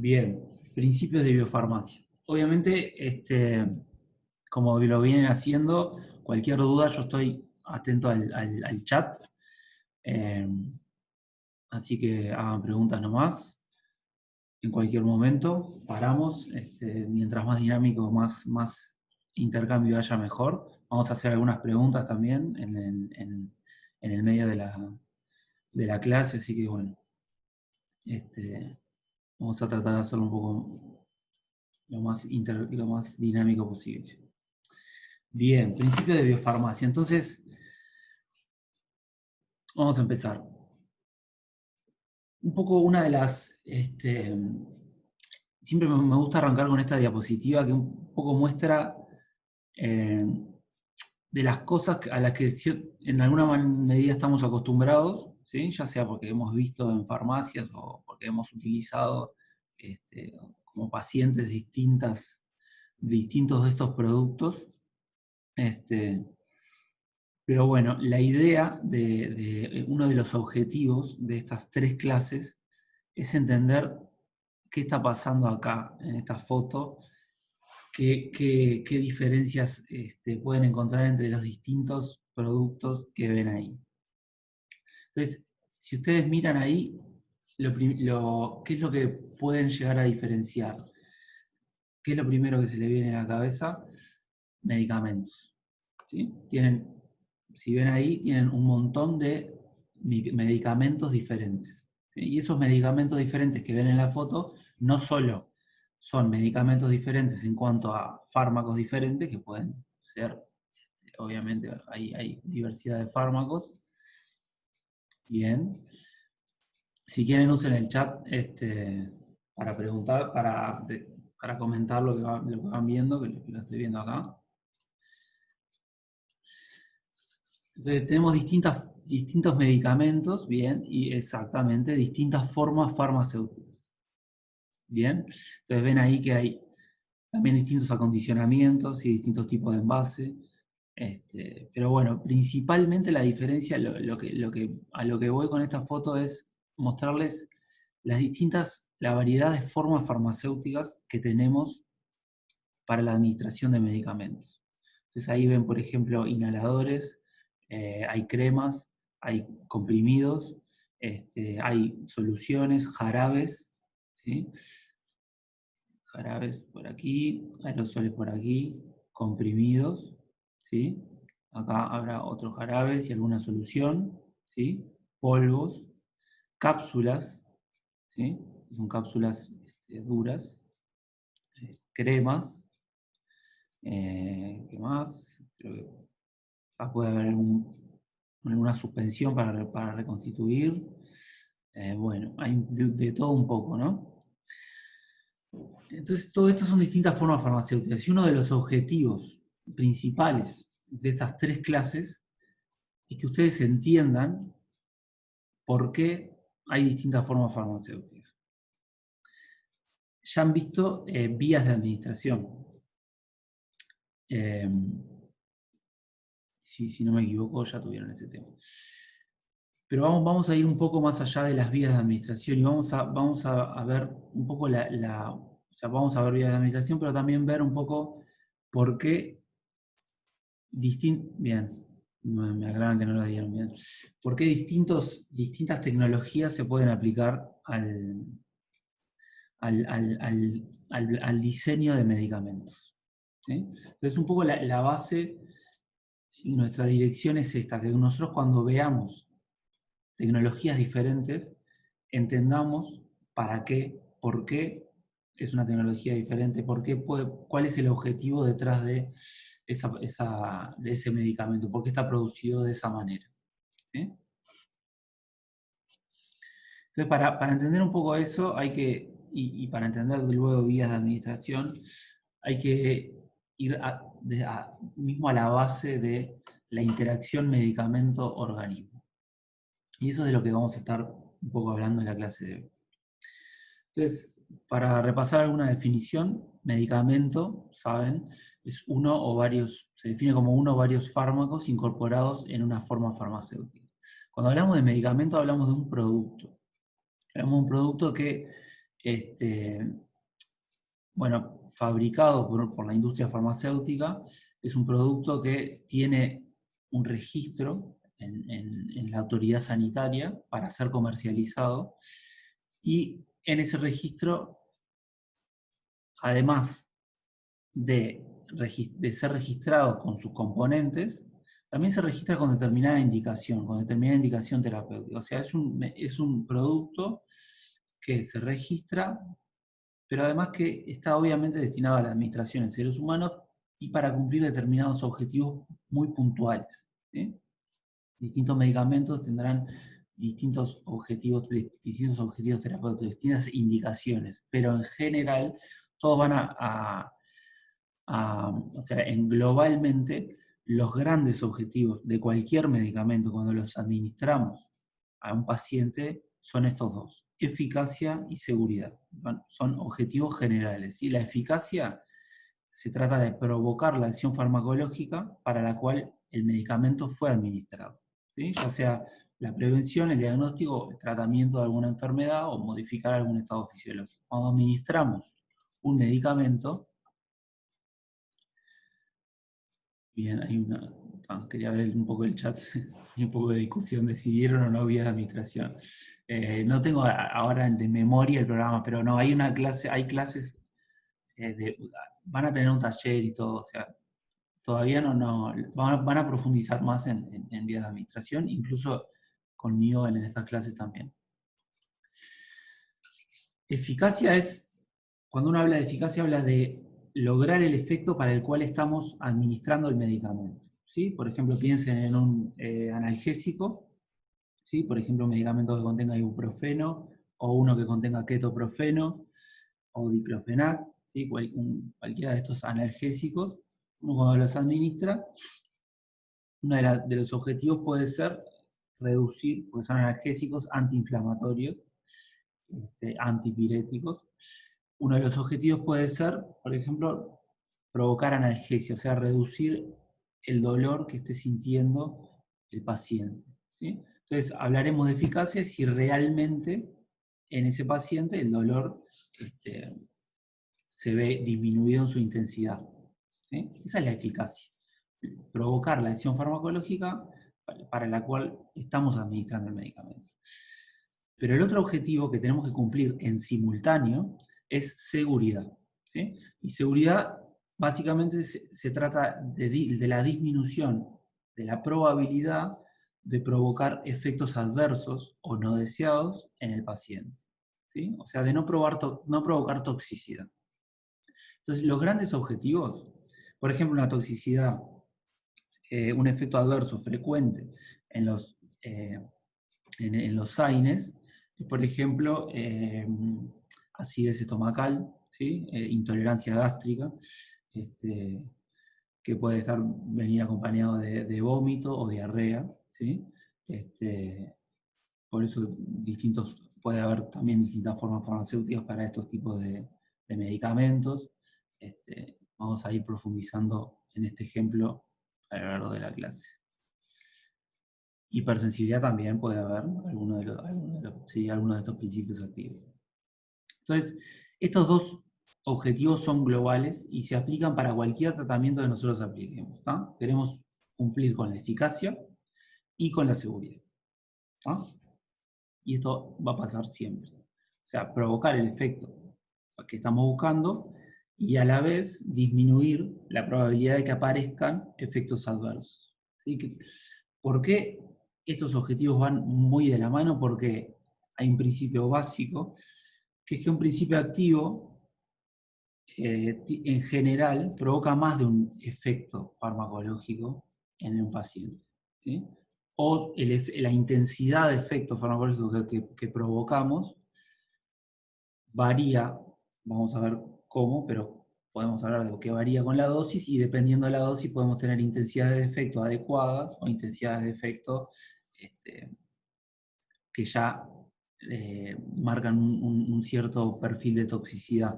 Bien, principios de biofarmacia. Obviamente, como lo vienen haciendo, cualquier duda yo estoy atento al chat, eh, así que hagan preguntas nomás. En cualquier momento paramos, mientras más dinámico, más intercambio haya mejor. Vamos a hacer algunas preguntas también en el medio de la clase, así que bueno, vamos a tratar de hacerlo un poco lo más dinámico posible. Bien, principio de biofarmacia. Entonces, vamos a empezar. Un poco una de las... siempre me gusta arrancar con esta diapositiva que un poco muestra eh, de las cosas a las que en alguna medida estamos acostumbrados, ¿sí? Ya sea porque hemos visto en farmacias o porque hemos utilizado como pacientes distintos de estos productos. Pero bueno, la idea de uno de los objetivos de estas tres clases es entender qué está pasando acá en esta foto, qué diferencias pueden encontrar entre los distintos productos que ven ahí. Entonces, si ustedes miran ahí, ¿qué es lo que pueden llegar a diferenciar? ¿Qué es lo primero que se le viene a la cabeza? Medicamentos. ¿Sí? Si ven ahí, tienen un montón de medicamentos diferentes. ¿Sí? Y esos medicamentos diferentes que ven en la foto no solo son medicamentos diferentes en cuanto a fármacos diferentes, que pueden ser, obviamente hay diversidad de fármacos. Bien. Si quieren usen el chat para preguntar, para comentar lo que van viendo, que lo estoy viendo acá. Entonces tenemos distintos medicamentos, bien, y exactamente distintas formas farmacéuticas. Bien, entonces ven ahí que hay también distintos acondicionamientos y distintos tipos de envase. Pero bueno, principalmente la diferencia, a lo que voy con esta foto es mostrarles la variedad de formas farmacéuticas que tenemos para la administración de medicamentos. Entonces ahí ven, por ejemplo, inhaladores, hay cremas, hay comprimidos, hay soluciones, jarabes, ¿sí? Jarabes por aquí, aerosoles por aquí, comprimidos, ¿sí? Acá habrá otros jarabes y alguna solución, ¿sí? Polvos, cápsulas, ¿sí? Son cápsulas duras, cremas, ¿qué más? Creo que puede haber alguna suspensión para reconstituir. Bueno, hay de todo un poco, ¿no? Entonces, todo esto son distintas formas farmacéuticas. Y uno de los objetivos principales de estas tres clases es que ustedes entiendan por qué hay distintas formas farmacéuticas. Ya han visto vías de administración. Si no me equivoco, ya tuvieron ese tema. Pero vamos a ir un poco más allá de las vías de administración y vamos a ver un poco o sea, vamos a ver vías de administración, pero también ver un poco por qué bien, me aclaran que no lo dieron bien, por qué distintas tecnologías se pueden aplicar al diseño de medicamentos. ¿Sí? Entonces, un poco la base y nuestra dirección es esta, que nosotros cuando veamos tecnologías diferentes, entendamos para qué, por qué es una tecnología diferente, cuál es el objetivo detrás de ese medicamento, por qué está producido de esa manera. ¿Sí? Entonces, para entender un poco eso, y para entender luego vías de administración, hay que ir mismo a la base de la interacción medicamento-organismo. Y eso es de lo que vamos a estar un poco hablando en la clase de hoy. Entonces, para repasar alguna definición, medicamento, saben, es se define como uno o varios fármacos incorporados en una forma farmacéutica. Cuando hablamos de medicamento hablamos de un producto. Hablamos de un producto que bueno, fabricado por la industria farmacéutica, es un producto que tiene un registro en la autoridad sanitaria para ser comercializado, y en ese registro, además de ser registrado con sus componentes, también se registra con determinada indicación terapéutica. O sea, es un producto que se registra, pero además que está obviamente destinado a la administración en seres humanos y para cumplir determinados objetivos muy puntuales, ¿sí? Distintos medicamentos tendrán distintos objetivos terapéuticos, distintas indicaciones, pero en general todos van o sea, globalmente, los grandes objetivos de cualquier medicamento cuando los administramos a un paciente son estos dos: eficacia y seguridad. Son objetivos generales. Y la eficacia se trata de provocar la acción farmacológica para la cual el medicamento fue administrado, ¿sí? Ya sea la prevención, el diagnóstico, el tratamiento de alguna enfermedad o modificar algún estado fisiológico. Cuando administramos un medicamento, bien, quería ver un poco el chat, hay un poco de discusión de si dieron o no vías de administración. No tengo ahora de memoria el programa, pero no, hay clases, van a tener un taller y todo, o sea, todavía no van a profundizar más en vías de administración, incluso conmigo en estas clases también. Eficacia cuando uno habla de eficacia, habla de lograr el efecto para el cual estamos administrando el medicamento, ¿sí? Por ejemplo, piensen en un analgésico, ¿sí? Por ejemplo, un medicamento que contenga ibuprofeno, o uno que contenga ketoprofeno, o diclofenac, ¿sí? Cualquiera de estos analgésicos, uno cuando los administra, uno de los objetivos puede ser reducir, porque son analgésicos antiinflamatorios, antipiréticos. Uno de los objetivos puede ser, por ejemplo, provocar analgesia, o sea, reducir el dolor que esté sintiendo el paciente, ¿sí? Entonces, hablaremos de eficacia si realmente en ese paciente el dolor se ve disminuido en su intensidad, ¿sí? Esa es la eficacia. Provocar la acción farmacológica para la cual estamos administrando el medicamento. Pero el otro objetivo que tenemos que cumplir en simultáneo es seguridad, ¿sí? Y seguridad básicamente se trata de la disminución de la probabilidad de provocar efectos adversos o no deseados en el paciente, ¿sí? O sea, de no provocar toxicidad. Entonces, los grandes objetivos, por ejemplo, una toxicidad, un efecto adverso frecuente en los AINES, por ejemplo, acidez estomacal, ¿sí? Intolerancia gástrica, que puede venir acompañado de vómito o diarrea, ¿sí? Por eso puede haber también distintas formas farmacéuticas para estos tipos de medicamentos. Vamos a ir profundizando en este ejemplo a lo largo de la clase. Hipersensibilidad también puede haber, alguno de estos principios activos. Entonces, estos dos objetivos son globales y se aplican para cualquier tratamiento que nosotros apliquemos, ¿tá? Queremos cumplir con la eficacia y con la seguridad, ¿tá? Y esto va a pasar siempre. O sea, provocar el efecto que estamos buscando y a la vez disminuir la probabilidad de que aparezcan efectos adversos. ¿Sí? ¿Por qué estos objetivos van muy de la mano? Porque hay un principio básico, que es que un principio activo en general provoca más de un efecto farmacológico en un paciente, ¿sí? O la intensidad de efecto farmacológico que provocamos varía, vamos a ver cómo, pero podemos hablar de lo que varía con la dosis, y dependiendo de la dosis podemos tener intensidades de efecto adecuadas o intensidades de efecto que ya marcan un cierto perfil de toxicidad.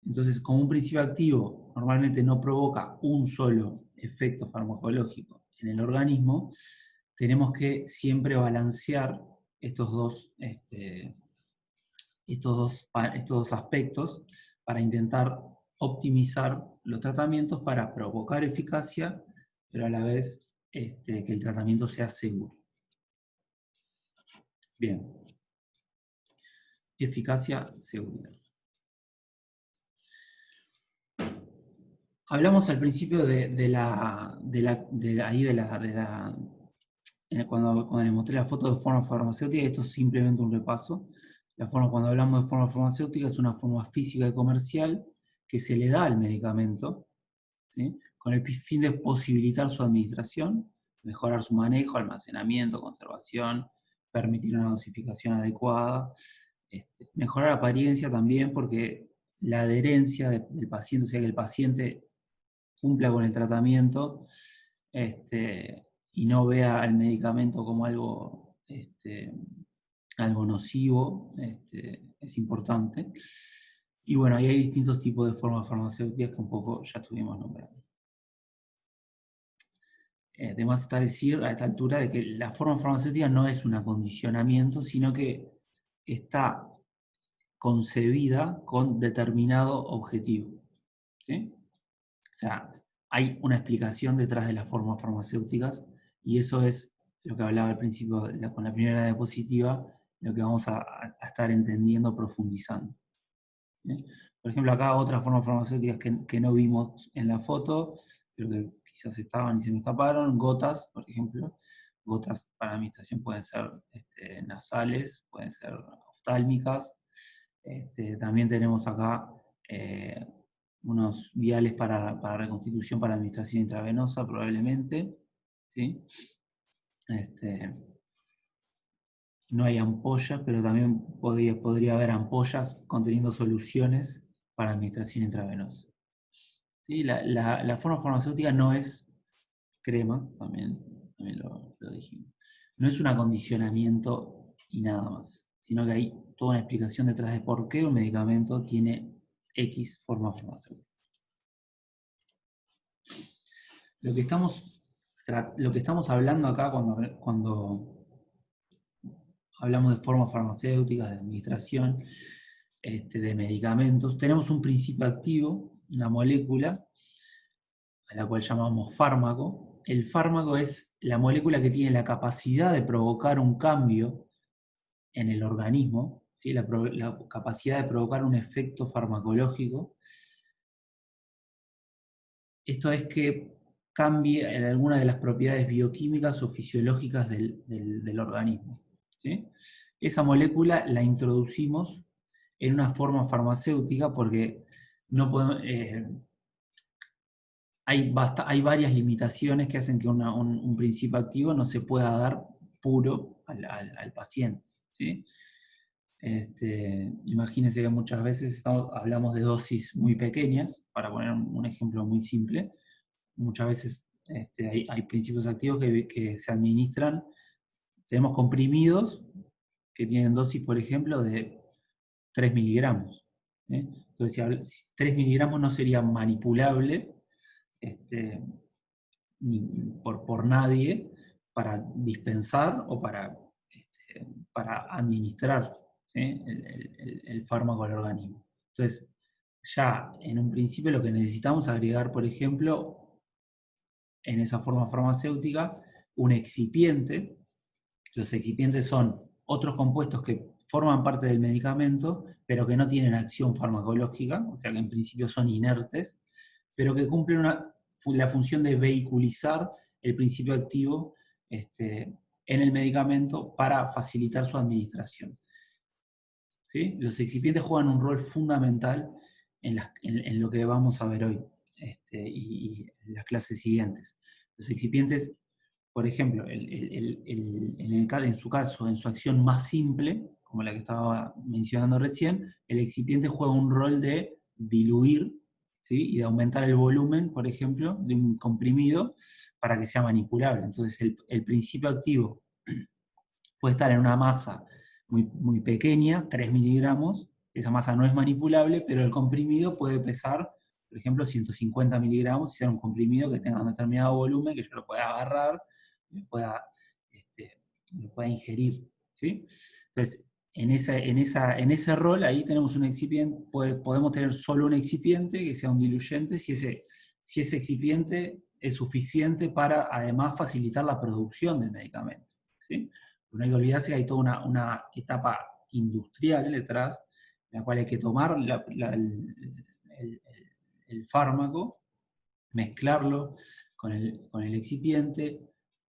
Entonces, como un principio activo normalmente no provoca un solo efecto farmacológico en el organismo, tenemos que siempre balancear estos dos estos dos aspectos para intentar optimizar los tratamientos para provocar eficacia, pero a la vez que el tratamiento sea seguro. Bien. Eficacia, seguridad. Hablamos al principio cuando les mostré la foto de forma farmacéutica, esto es simplemente un repaso. Cuando hablamos de forma farmacéutica, es una forma física y comercial que se le da al medicamento, ¿sí? Con el fin de posibilitar su administración, mejorar su manejo, almacenamiento, conservación, permitir una dosificación adecuada, mejorar la apariencia también, porque la adherencia del paciente, o sea, que el paciente cumpla con el tratamiento, y no vea al medicamento como algo, algo nocivo, es importante. Y bueno, ahí hay distintos tipos de formas farmacéuticas que un poco ya estuvimos nombrando. De más está decir a esta altura de que la forma farmacéutica no es un acondicionamiento, sino que está concebida con determinado objetivo, ¿sí? O sea, hay una explicación detrás de las formas farmacéuticas y eso es lo que hablaba al principio con la primera diapositiva, lo que vamos a estar entendiendo, profundizando. ¿Sí? Por ejemplo, acá otras formas farmacéuticas que no vimos en la foto, pero que quizás estaban y se me escaparon, gotas, por ejemplo. Gotas para administración pueden ser nasales, pueden ser oftálmicas. También tenemos acá unos viales para reconstitución para administración intravenosa, probablemente. ¿Sí? No hay ampollas, pero también podría haber ampollas conteniendo soluciones para administración intravenosa. ¿Sí? La forma farmacéutica no es cremas, también lo dijimos. No es un acondicionamiento y nada más, sino que hay toda una explicación detrás de por qué un medicamento tiene X forma farmacéutica. Lo que estamos hablando acá cuando hablamos de formas farmacéuticas, de administración, de medicamentos, tenemos un principio activo, una molécula, a la cual llamamos fármaco. El fármaco es la molécula que tiene la capacidad de provocar un cambio en el organismo, ¿sí? la capacidad de provocar un efecto farmacológico. Esto es que cambie en alguna de las propiedades bioquímicas o fisiológicas del organismo. ¿Sí? Esa molécula la introducimos en una forma farmacéutica porque no podemos, hay varias limitaciones que hacen que un principio activo no se pueda dar puro al paciente. ¿Sí? Imagínense que muchas veces hablamos de dosis muy pequeñas, para poner un ejemplo muy simple. Muchas veces hay principios activos que se administran. Tenemos comprimidos que tienen dosis, por ejemplo, de 3 miligramos. Entonces, si 3 miligramos no sería manipulable por nadie para dispensar o para administrar, ¿sí? el fármaco al organismo. Entonces, ya en un principio lo que necesitamos es agregar, por ejemplo, en esa forma farmacéutica, un excipiente. Los excipientes son otros compuestos que forman parte del medicamento, pero que no tienen acción farmacológica, o sea que en principio son inertes, pero que cumplen la función de vehiculizar el principio activo en el medicamento para facilitar su administración. ¿Sí? Los excipientes juegan un rol fundamental en lo que vamos a ver hoy y en las clases siguientes. Los excipientes, por ejemplo, en su caso, en su acción más simple, como la que estaba mencionando recién, el excipiente juega un rol de diluir, ¿sí? Y de aumentar el volumen, por ejemplo, de un comprimido para que sea manipulable. Entonces el principio activo puede estar en una masa muy, muy pequeña, 3 miligramos, esa masa no es manipulable, pero el comprimido puede pesar, por ejemplo, 150 miligramos, si sea un comprimido que tenga un determinado volumen, que yo lo pueda agarrar, lo pueda ingerir. ¿Sí? Entonces, en ese rol, ahí tenemos un excipiente, podemos tener solo un excipiente que sea un diluyente, si ese excipiente es suficiente para además facilitar la producción del medicamento, ¿sí? No hay que olvidarse que hay toda una etapa industrial detrás, en la cual hay que tomar el fármaco, mezclarlo con el excipiente,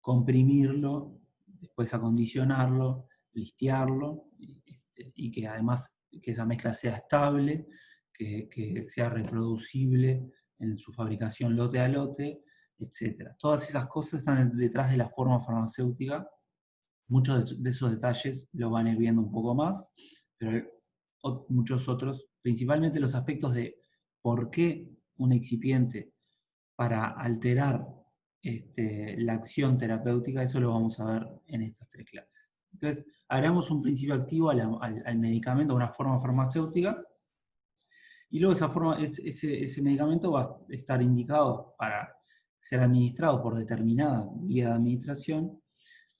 comprimirlo, después acondicionarlo, listearlo, y que además que esa mezcla sea estable, que sea reproducible en su fabricación lote a lote, etc. Todas esas cosas están detrás de la forma farmacéutica. Muchos de esos detalles los van a ir viendo un poco más, pero muchos otros, principalmente los aspectos de por qué un excipiente para alterar la acción terapéutica, eso lo vamos a ver en estas 3 clases. Entonces, agregamos un principio activo al medicamento, una forma farmacéutica, y luego ese medicamento va a estar indicado para ser administrado por determinada vía de administración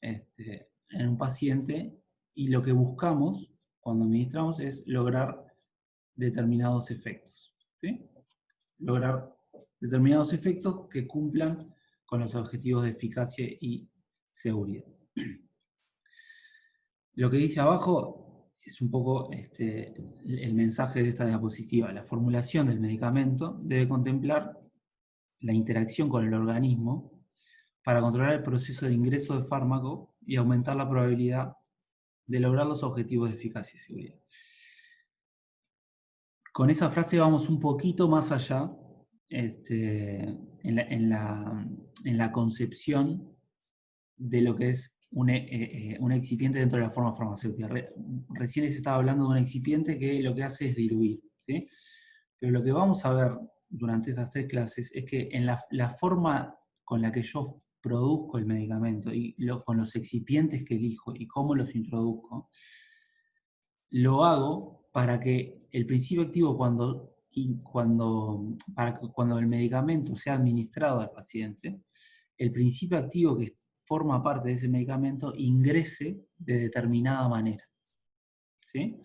en un paciente, y lo que buscamos cuando administramos es lograr determinados efectos, ¿sí? Lograr determinados efectos que cumplan con los objetivos de eficacia y seguridad. Lo que dice abajo es un poco el mensaje de esta diapositiva. La formulación del medicamento debe contemplar la interacción con el organismo para controlar el proceso de ingreso de fármaco y aumentar la probabilidad de lograr los objetivos de eficacia y seguridad. Con esa frase vamos un poquito más allá en la concepción de lo que es un excipiente dentro de la forma farmacéutica. Recién les estaba hablando de un excipiente que lo que hace es diluir, ¿sí? Pero lo que vamos a ver durante estas 3 clases es que en la forma con la que yo produzco el medicamento y con los excipientes que elijo y cómo los introduzco, lo hago para que el principio activo, cuando el medicamento sea administrado al paciente, el principio activo que forma parte de ese medicamento ingrese de determinada manera, ¿sí?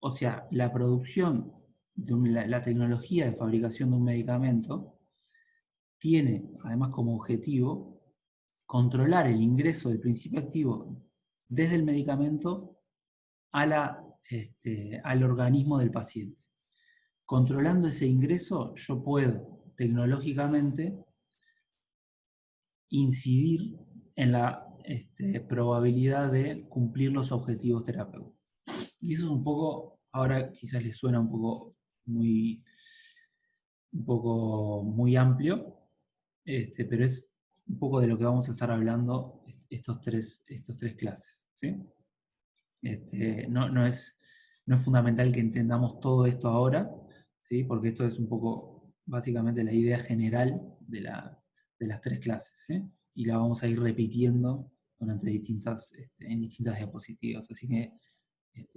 O sea, la producción, la tecnología de fabricación de un medicamento tiene además como objetivo controlar el ingreso del principio activo desde el medicamento al organismo del paciente. Controlando ese ingreso, yo puedo tecnológicamente incidir en la probabilidad de cumplir los objetivos terapéuticos. Y eso es un poco, ahora quizás les suena un poco muy amplio, pero es un poco de lo que vamos a estar hablando estos tres clases, ¿sí? No es fundamental que entendamos todo esto ahora, ¿sí? Porque esto es un poco, básicamente, la idea general de las 3 clases, ¿sí? Y la vamos a ir repitiendo durante en distintas diapositivas. Así que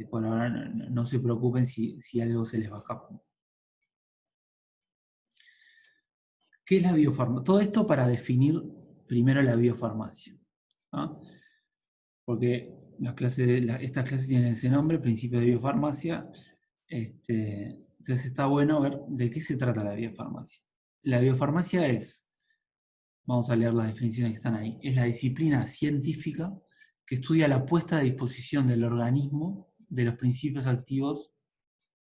por ahora no se preocupen si algo se les va a escapar. ¿Qué es la biofarmacia? Todo esto para definir primero la biofarmacia, ¿no? Porque estas clases tienen ese nombre, principios de biofarmacia. Entonces está bueno ver de qué se trata la biofarmacia. La biofarmacia vamos a leer las definiciones que están ahí, es la disciplina científica que estudia la puesta a disposición del organismo de los principios activos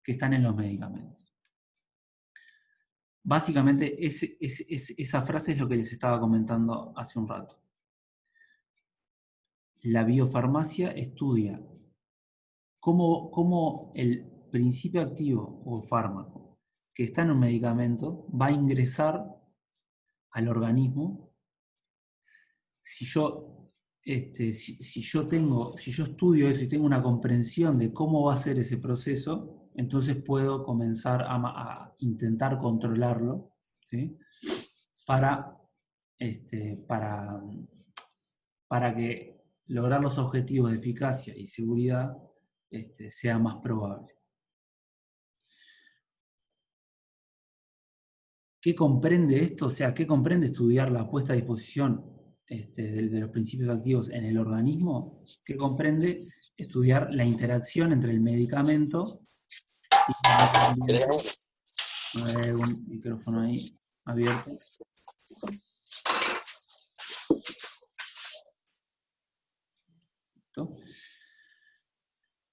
que están en los medicamentos. Básicamente esa frase es lo que les estaba comentando hace un rato. La biofarmacia estudia cómo el principio activo o fármaco que está en un medicamento va a ingresar al organismo. Si yo estudio eso y tengo una comprensión de cómo va a ser ese proceso, entonces puedo comenzar a intentar controlarlo, ¿sí? para que lograr los objetivos de eficacia y seguridad sea más probable. ¿Qué comprende esto? O sea, ¿qué comprende estudiar la puesta a disposición de los principios activos en el organismo? ¿Qué comprende? estudiar la interacción entre el medicamento y el medio ambiente. Hay un micrófono ahí abierto. ¿Listo?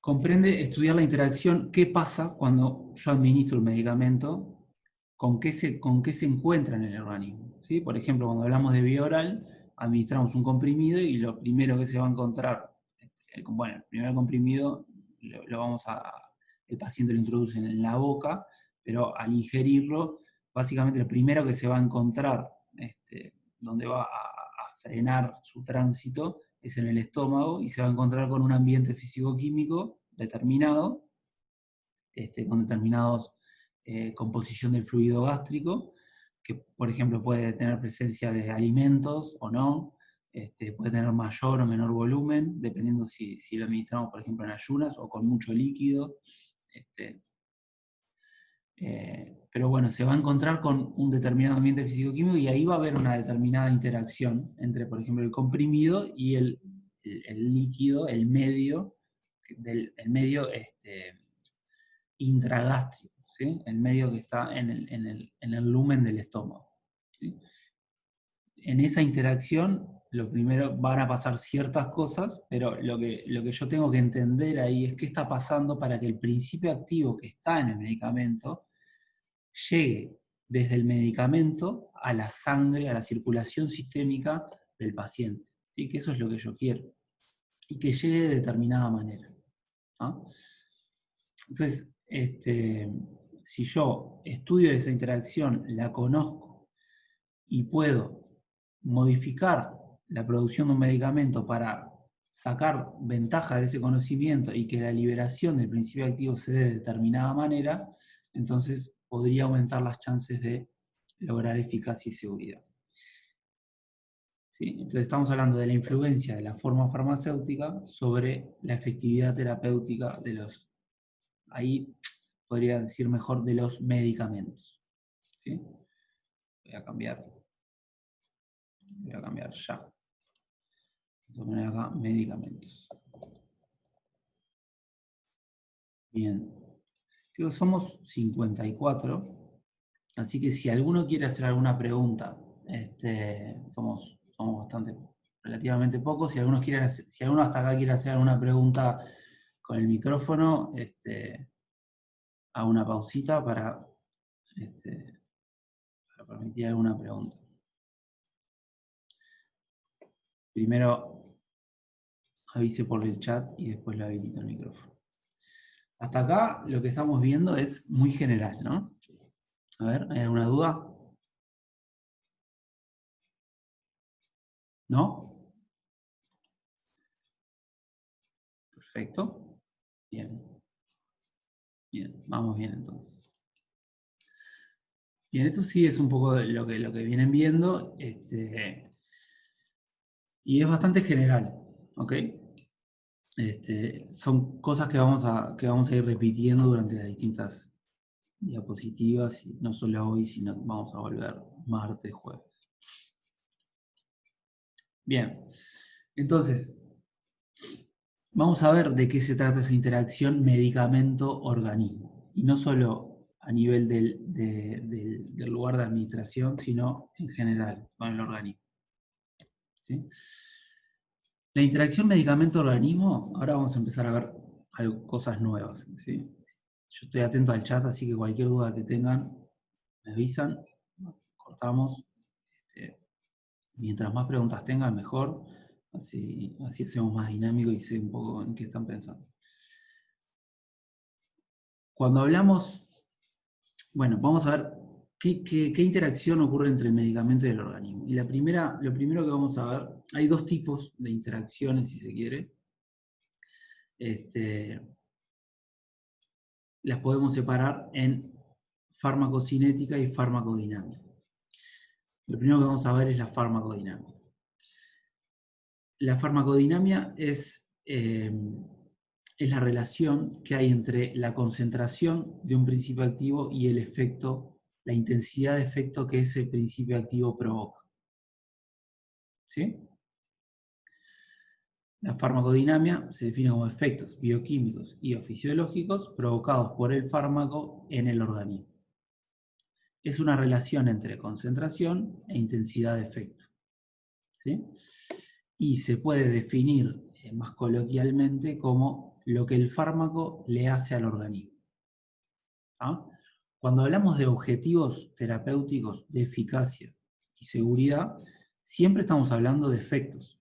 Comprende estudiar la interacción, qué pasa cuando yo administro el medicamento, con qué se encuentra en el organismo. ¿Sí? Por ejemplo, cuando hablamos de vía oral, administramos un comprimido y lo primero que se va a encontrar, bueno, el primer comprimido el paciente lo introduce en la boca, pero al ingerirlo, básicamente lo primero que se va a encontrar, donde va a frenar su tránsito, es en el estómago, y se va a encontrar con un ambiente físico-químico determinado, con determinados composición del fluido gástrico, que por ejemplo puede tener presencia de alimentos o no, puede tener mayor o menor volumen, dependiendo si lo administramos por ejemplo en ayunas o con mucho líquido. Pero bueno, se va a encontrar con un determinado ambiente físico-químico y ahí va a haber una determinada interacción entre, por ejemplo, el comprimido y el líquido, el medio, intragástrico, ¿sí? El medio que está en el lumen del estómago. ¿Sí? En esa interacción, lo primero van a pasar ciertas cosas, pero lo que yo tengo que entender ahí es qué está pasando para que el principio activo que está en el medicamento llegue desde el medicamento a la sangre, a la circulación sistémica del paciente. ¿Sí? Que eso es lo que yo quiero. Y que llegue de determinada manera. ¿Ah? Entonces, si yo estudio esa interacción, la conozco y puedo modificar la producción de un medicamento para sacar ventaja de ese conocimiento y que la liberación del principio activo se dé de determinada manera, entonces podría aumentar las chances de lograr eficacia y seguridad. ¿Sí? Entonces estamos hablando de la influencia de la forma farmacéutica sobre la efectividad terapéutica de los, ahí podría decir mejor, de los medicamentos. ¿Sí? Voy a cambiar ya. Voy a poner acá medicamentos. Bien. Creo que somos 54. Así que si alguno quiere hacer alguna pregunta, somos bastante, relativamente pocos. Si alguno hasta acá quiere hacer alguna pregunta con el micrófono, hago una pausita para permitir alguna pregunta. Primero avise por el chat y después le habilito el micrófono. Hasta acá lo que estamos viendo es muy general, ¿no? A ver, ¿hay alguna duda? ¿No? Perfecto. Bien. Bien, vamos bien entonces. Bien, esto sí es un poco de lo que vienen viendo, y es bastante general, ¿ok? Son cosas que vamos a ir repitiendo durante las distintas diapositivas, y no solo hoy, sino vamos a volver martes, jueves. Bien, entonces, vamos a ver de qué se trata esa interacción medicamento-organismo, y no solo a nivel del lugar de administración, sino en general con el organismo. ¿Sí? La interacción medicamento-organismo, ahora vamos a empezar a ver cosas nuevas. ¿Sí? Yo estoy atento al chat, así que cualquier duda que tengan, me avisan, cortamos. Mientras más preguntas tengan, mejor. Así hacemos más dinámico y sé un poco en qué están pensando. Cuando hablamos, bueno, vamos a ver qué interacción ocurre entre el medicamento y el organismo. Y lo primero que vamos a ver, hay dos tipos de interacciones, si se quiere. Las podemos separar en farmacocinética y farmacodinámica. Lo primero que vamos a ver es la farmacodinámica. La farmacodinámica es la relación que hay entre la concentración de un principio activo y el efecto, la intensidad de efecto que ese principio activo provoca. ¿Sí? La farmacodinámica se define como efectos bioquímicos y o fisiológicos provocados por el fármaco en el organismo. Es una relación entre concentración e intensidad de efecto, ¿sí? Y se puede definir más coloquialmente como lo que el fármaco le hace al organismo. ¿Ah? Cuando hablamos de objetivos terapéuticos de eficacia y seguridad, siempre estamos hablando de efectos.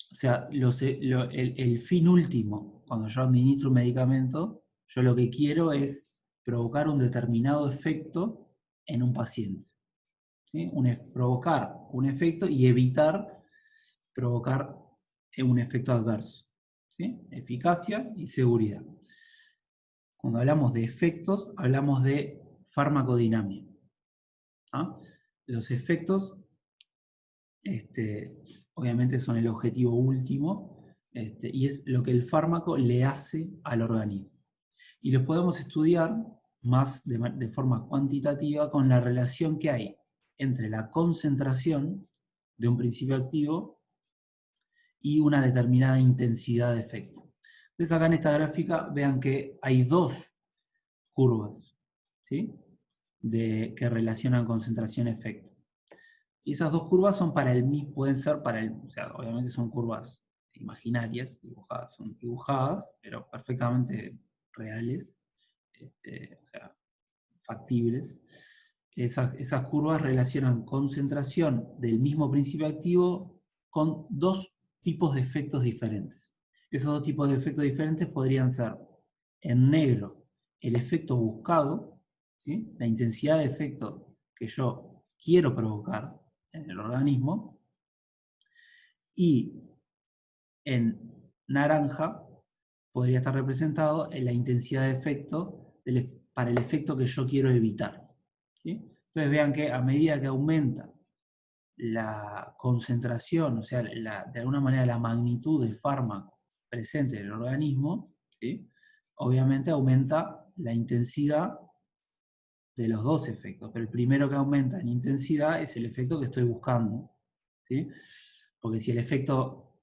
O sea, el fin último, cuando yo administro un medicamento, yo lo que quiero es provocar un determinado efecto en un paciente. ¿Sí? Provocar un efecto y evitar provocar un efecto adverso. ¿Sí? Eficacia y seguridad. Cuando hablamos de efectos, hablamos de farmacodinámica. ¿Ah? Los efectos, obviamente, son el objetivo último, y es lo que el fármaco le hace al organismo. Y lo podemos estudiar más de forma cuantitativa con la relación que hay entre la concentración de un principio activo y una determinada intensidad de efecto. Entonces acá en esta gráfica vean que hay dos curvas, ¿sí? Que relacionan concentración-efecto. Y esas dos curvas son pueden ser o sea, obviamente son curvas imaginarias, son dibujadas, pero perfectamente reales, o sea, factibles. Esas curvas relacionan concentración del mismo principio activo con dos tipos de efectos diferentes. Esos dos tipos de efectos diferentes podrían ser, en negro, el efecto buscado, ¿sí? La intensidad de efecto que yo quiero provocar en el organismo, y en naranja podría estar representado en la intensidad de efecto para el efecto que yo quiero evitar. ¿Sí? Entonces vean que a medida que aumenta la concentración, o sea, de alguna manera la magnitud del fármaco presente en el organismo, ¿sí? Obviamente aumenta la intensidad de los dos efectos, pero el primero que aumenta en intensidad es el efecto que estoy buscando, ¿sí? Porque si el efecto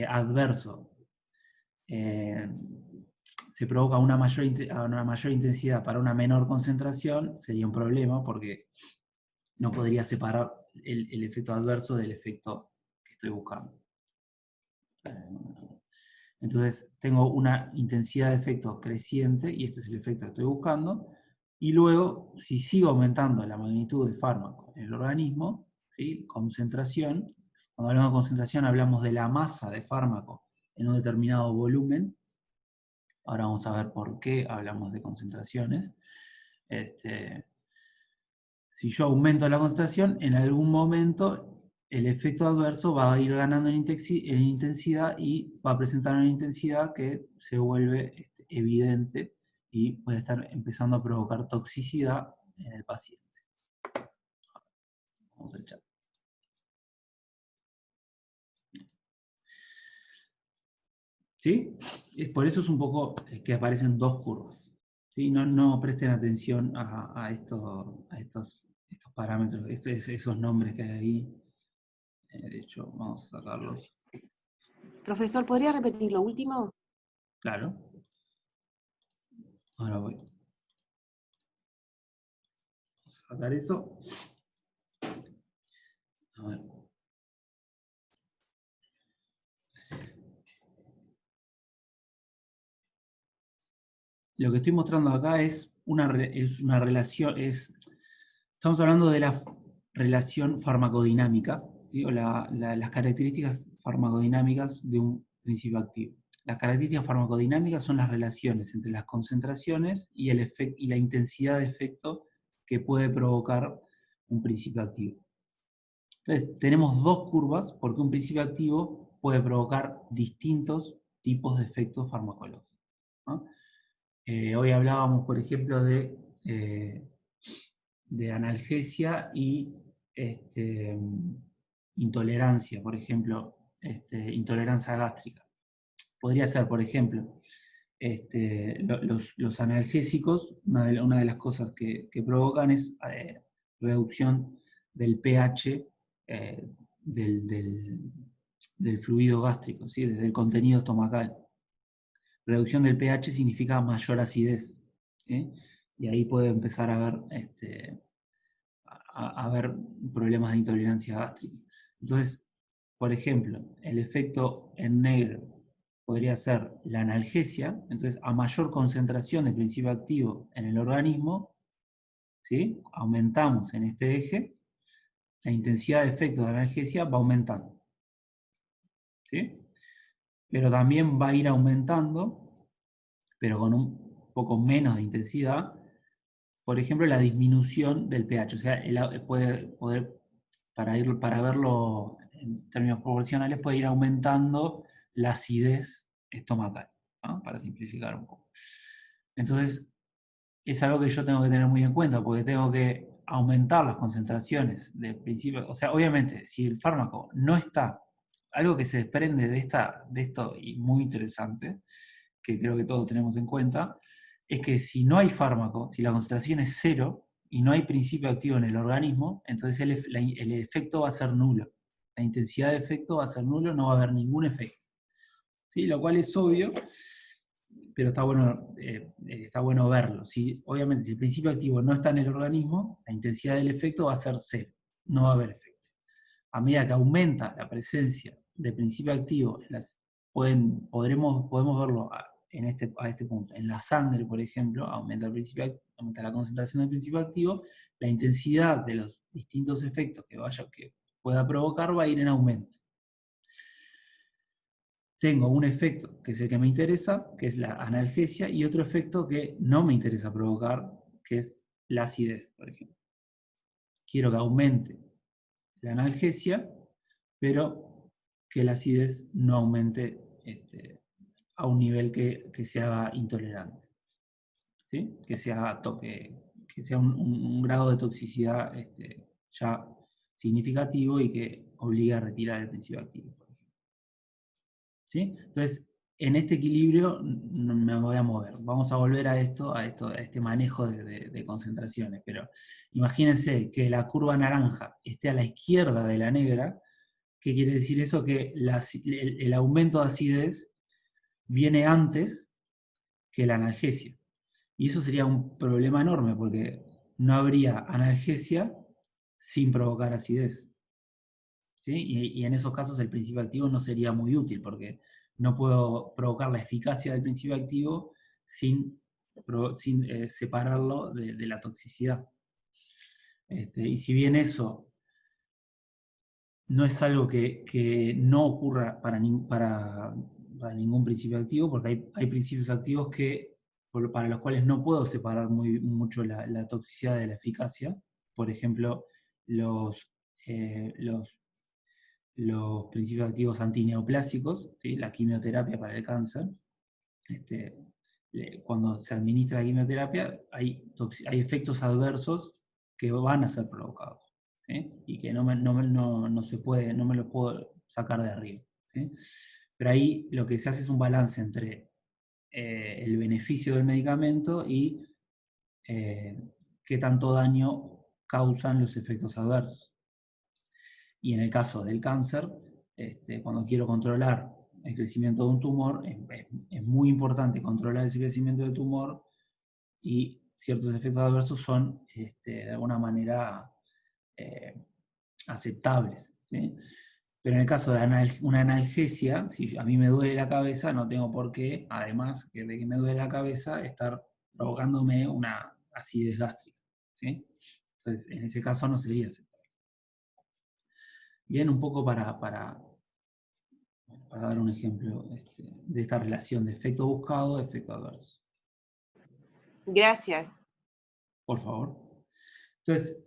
adverso se provoca a una mayor intensidad para una menor concentración, sería un problema porque no podría separar el efecto adverso del efecto que estoy buscando. Entonces tengo una intensidad de efecto creciente, y este es el efecto que estoy buscando, y luego, si sigo aumentando la magnitud del fármaco en el organismo, ¿sí? Concentración, cuando hablamos de concentración hablamos de la masa de fármaco en un determinado volumen. Ahora vamos a ver por qué hablamos de concentraciones. Si yo aumento la concentración, en algún momento el efecto adverso va a ir ganando en intensidad y va a presentar una intensidad que se vuelve evidente y puede estar empezando a provocar toxicidad en el paciente. Vamos al chat. ¿Sí? Por eso es un poco que aparecen dos curvas. ¿Sí? No presten atención a estos parámetros, esos nombres que hay ahí. De hecho, vamos a sacarlos. Profesor, ¿podría repetir lo último? Claro. Ahora voy. Vamos a sacar eso. A ver. Lo que estoy mostrando acá es una relación, estamos hablando de la relación farmacodinámica, ¿sí? O las características farmacodinámicas de un principio activo. Las características farmacodinámicas son las relaciones entre las concentraciones y la intensidad de efecto que puede provocar un principio activo. Entonces, tenemos dos curvas porque un principio activo puede provocar distintos tipos de efectos farmacológicos, ¿no? Hoy hablábamos, por ejemplo, de analgesia y intolerancia, por ejemplo, intolerancia gástrica. Podría ser, por ejemplo, los analgésicos, una de las cosas que provocan es reducción del pH del del fluido gástrico, ¿sí? Desde el contenido estomacal. Reducción del pH significa mayor acidez, ¿sí? Y ahí puede empezar a haber, a haber problemas de intolerancia gástrica. Entonces, por ejemplo, el efecto en negro podría ser la analgesia. Entonces, a mayor concentración de principio activo en el organismo, ¿sí? Aumentamos en este eje, la intensidad de efecto de la analgesia va aumentando, ¿sí? Pero también va a ir aumentando, pero con un poco menos de intensidad, por ejemplo, la disminución del pH. O sea, para verlo en términos proporcionales, puede ir aumentando la acidez estomacal, ¿no? Para simplificar un poco. Entonces, es algo que yo tengo que tener muy en cuenta, porque tengo que aumentar las concentraciones de principio. O sea, obviamente, si el fármaco no está, algo que se desprende de esto y muy interesante, que creo que todos tenemos en cuenta, es que si no hay fármaco, si la concentración es cero y no hay principio activo en el organismo, entonces el efecto va a ser nulo. La intensidad de efecto va a ser nulo, no va a haber ningún efecto. ¿Sí? Lo cual es obvio, pero está bueno verlo. ¿Sí? Obviamente, si el principio activo no está en el organismo, la intensidad del efecto va a ser cero, no va a haber efecto. A medida que aumenta la presencia de principio activo, podemos verlo a este punto. En la sangre, por ejemplo, aumenta la concentración del principio activo, la intensidad de los distintos efectos que pueda provocar va a ir en aumento. Tengo un efecto que es el que me interesa, que es la analgesia, y otro efecto que no me interesa provocar, que es la acidez, por ejemplo. Quiero que aumente la analgesia, pero que la acidez no aumente a un nivel que se haga intolerante, ¿sí? Que sea un grado de toxicidad ya significativo y que obligue a retirar el principio activo. ¿Sí? Entonces, en este equilibrio me voy a mover. Vamos a volver a este manejo de concentraciones. Pero imagínense que la curva naranja esté a la izquierda de la negra. ¿Qué quiere decir eso? Que el aumento de acidez viene antes que la analgesia. Y eso sería un problema enorme, porque no habría analgesia sin provocar acidez. ¿Sí? Y en esos casos el principio activo no sería muy útil, porque no puedo provocar la eficacia del principio activo sin separarlo de la toxicidad. Y si bien eso no es algo que no ocurra para ningún principio activo, porque hay principios activos para los cuales no puedo separar mucho la toxicidad de la eficacia. Por ejemplo, los principios activos antineoplásicos, ¿sí? La quimioterapia para el cáncer. Cuando se administra la quimioterapia, hay efectos adversos que van a ser provocados, ¿sí? Y que no me los puedo sacar de arriba, ¿sí? Pero ahí lo que se hace es un balance entre el beneficio del medicamento y qué tanto daño causan los efectos adversos. Y en el caso del cáncer, cuando quiero controlar el crecimiento de un tumor, es muy importante controlar ese crecimiento del tumor, y ciertos efectos adversos son de alguna manera aceptables, ¿sí? Pero en el caso de una analgesia, si a mí me duele la cabeza, no tengo por qué, además de que me duele la cabeza, estar provocándome una acidez gástrica, ¿sí? Entonces, en ese caso no sería aceptable. Bien, un poco para dar un ejemplo de esta relación de efecto buscado, efecto adverso. Gracias. Por favor. Entonces,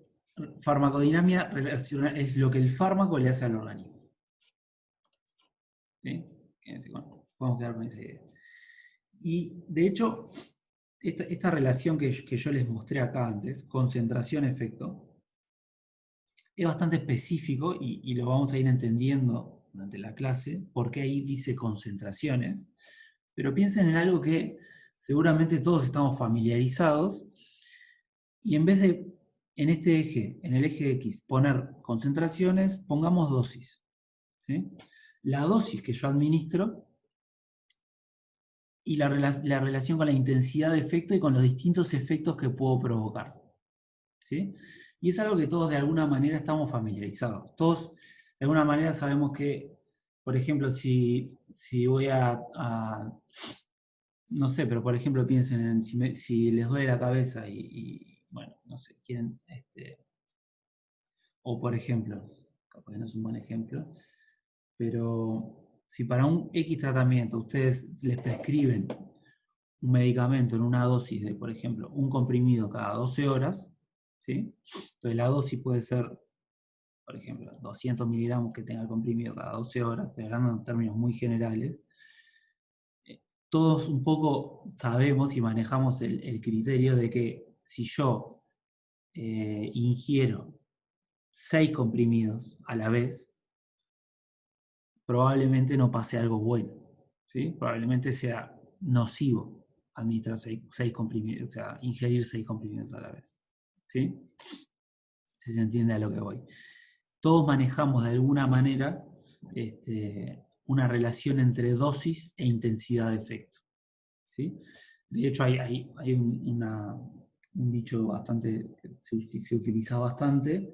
farmacodinámica es lo que el fármaco le hace al organismo. ¿Sí? Podemos quedar con esa idea. Y, de hecho, esta relación que yo les mostré acá antes, concentración-efecto, es bastante específico y lo vamos a ir entendiendo durante la clase, porque ahí dice concentraciones, pero piensen en algo que seguramente todos estamos familiarizados, y en vez de en este eje, en el eje X, poner concentraciones, pongamos dosis, ¿sí? la dosis que yo administro y la relación con la intensidad de efecto y con los distintos efectos que puedo provocar. ¿Sí? Y es algo que todos de alguna manera estamos familiarizados. Todos de alguna manera sabemos que, por ejemplo, si voy no sé, pero por ejemplo piensen en si les duele la cabeza bueno, no sé, quieren, o por ejemplo, capaz que no es un buen ejemplo, pero si para un X tratamiento ustedes les prescriben un medicamento en una dosis de, por ejemplo, un comprimido cada 12 horas, ¿sí? Entonces la dosis puede ser, por ejemplo, 200 miligramos que tenga el comprimido cada 12 horas, estoy hablando en términos muy generales. Todos un poco sabemos y manejamos el criterio de que si yo ingiero 6 comprimidos a la vez, probablemente no pase algo bueno, ¿sí? Probablemente sea nocivo administrar 6 comprimidos, o sea, ingerir 6 comprimidos a la vez, ¿sí? Si se entiende a lo que voy. Todos manejamos de alguna manera una relación entre dosis e intensidad de efecto, ¿sí? De hecho, hay un dicho bastante que se utiliza bastante,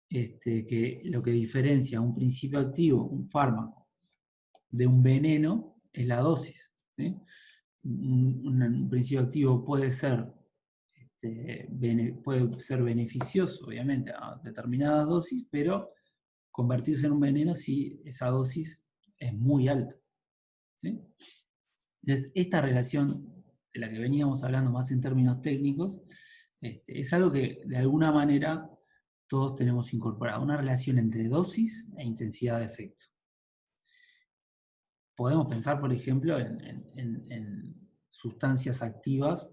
que lo que diferencia un principio activo, un fármaco, de un veneno es la dosis, ¿sí? Un principio activo puede ser beneficioso, obviamente, a determinadas dosis, pero convertirse en un veneno si esa dosis es muy alta, ¿sí? Entonces, esta relación de la que veníamos hablando más en términos técnicos, es algo que de alguna manera todos tenemos incorporado, una relación entre dosis e intensidad de efecto. Podemos pensar, por ejemplo, en sustancias activas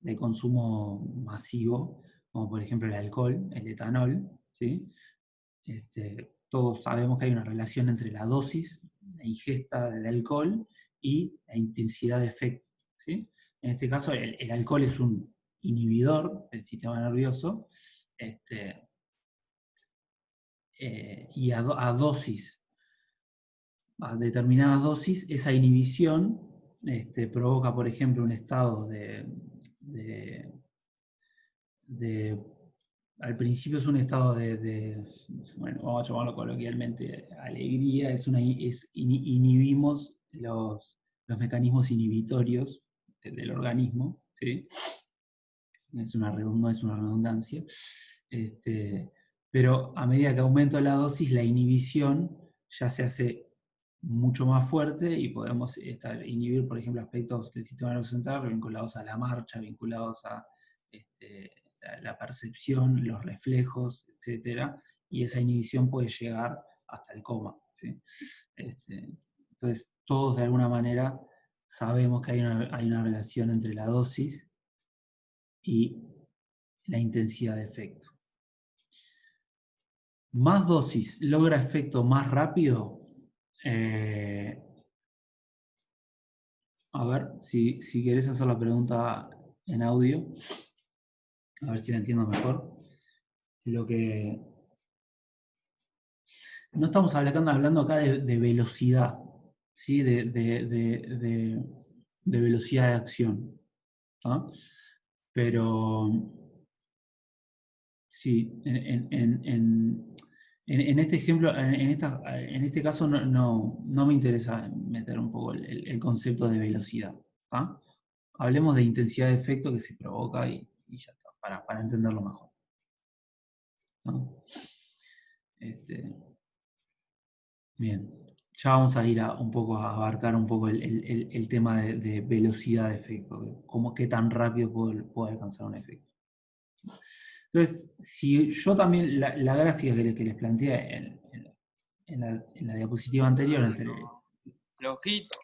de consumo masivo, como por ejemplo el alcohol, el etanol, ¿sí? Todos sabemos que hay una relación entre la dosis, la ingesta del alcohol y la intensidad de efecto, ¿sí? En este caso, el alcohol es un inhibidor del sistema nervioso, y a dosis, a determinadas dosis, esa inhibición provoca, por ejemplo, un estado al principio es un estado bueno, vamos a llamarlo coloquialmente, alegría, inhibimos los mecanismos inhibitorios del organismo, ¿sí? No es una redundancia, pero a medida que aumenta la dosis, la inhibición ya se hace mucho más fuerte y podemos inhibir, por ejemplo, aspectos del sistema nervioso central vinculados a la marcha, vinculados a la percepción, los reflejos, etc. Y esa inhibición puede llegar hasta el coma, ¿sí? Entonces, todos de alguna manera sabemos que hay una relación entre la dosis y la intensidad de efecto. Más dosis logra efecto más rápido. A ver, si querés hacer la pregunta en audio, a ver si la entiendo mejor. Lo que no estamos hablando acá de velocidad, ¿sí? De velocidad de acción, ¿no? Pero sí, en este ejemplo, en este caso no me interesa meter un poco el concepto de velocidad, ¿tá? Hablemos de intensidad de efecto que se provoca y ya está, para entenderlo mejor, ¿no? Bien, ya vamos a ir un poco a abarcar un poco el tema de velocidad de efecto, qué tan rápido puedo alcanzar un efecto. Entonces, si yo también, la gráfica que les planteé en la diapositiva anterior, Flojito.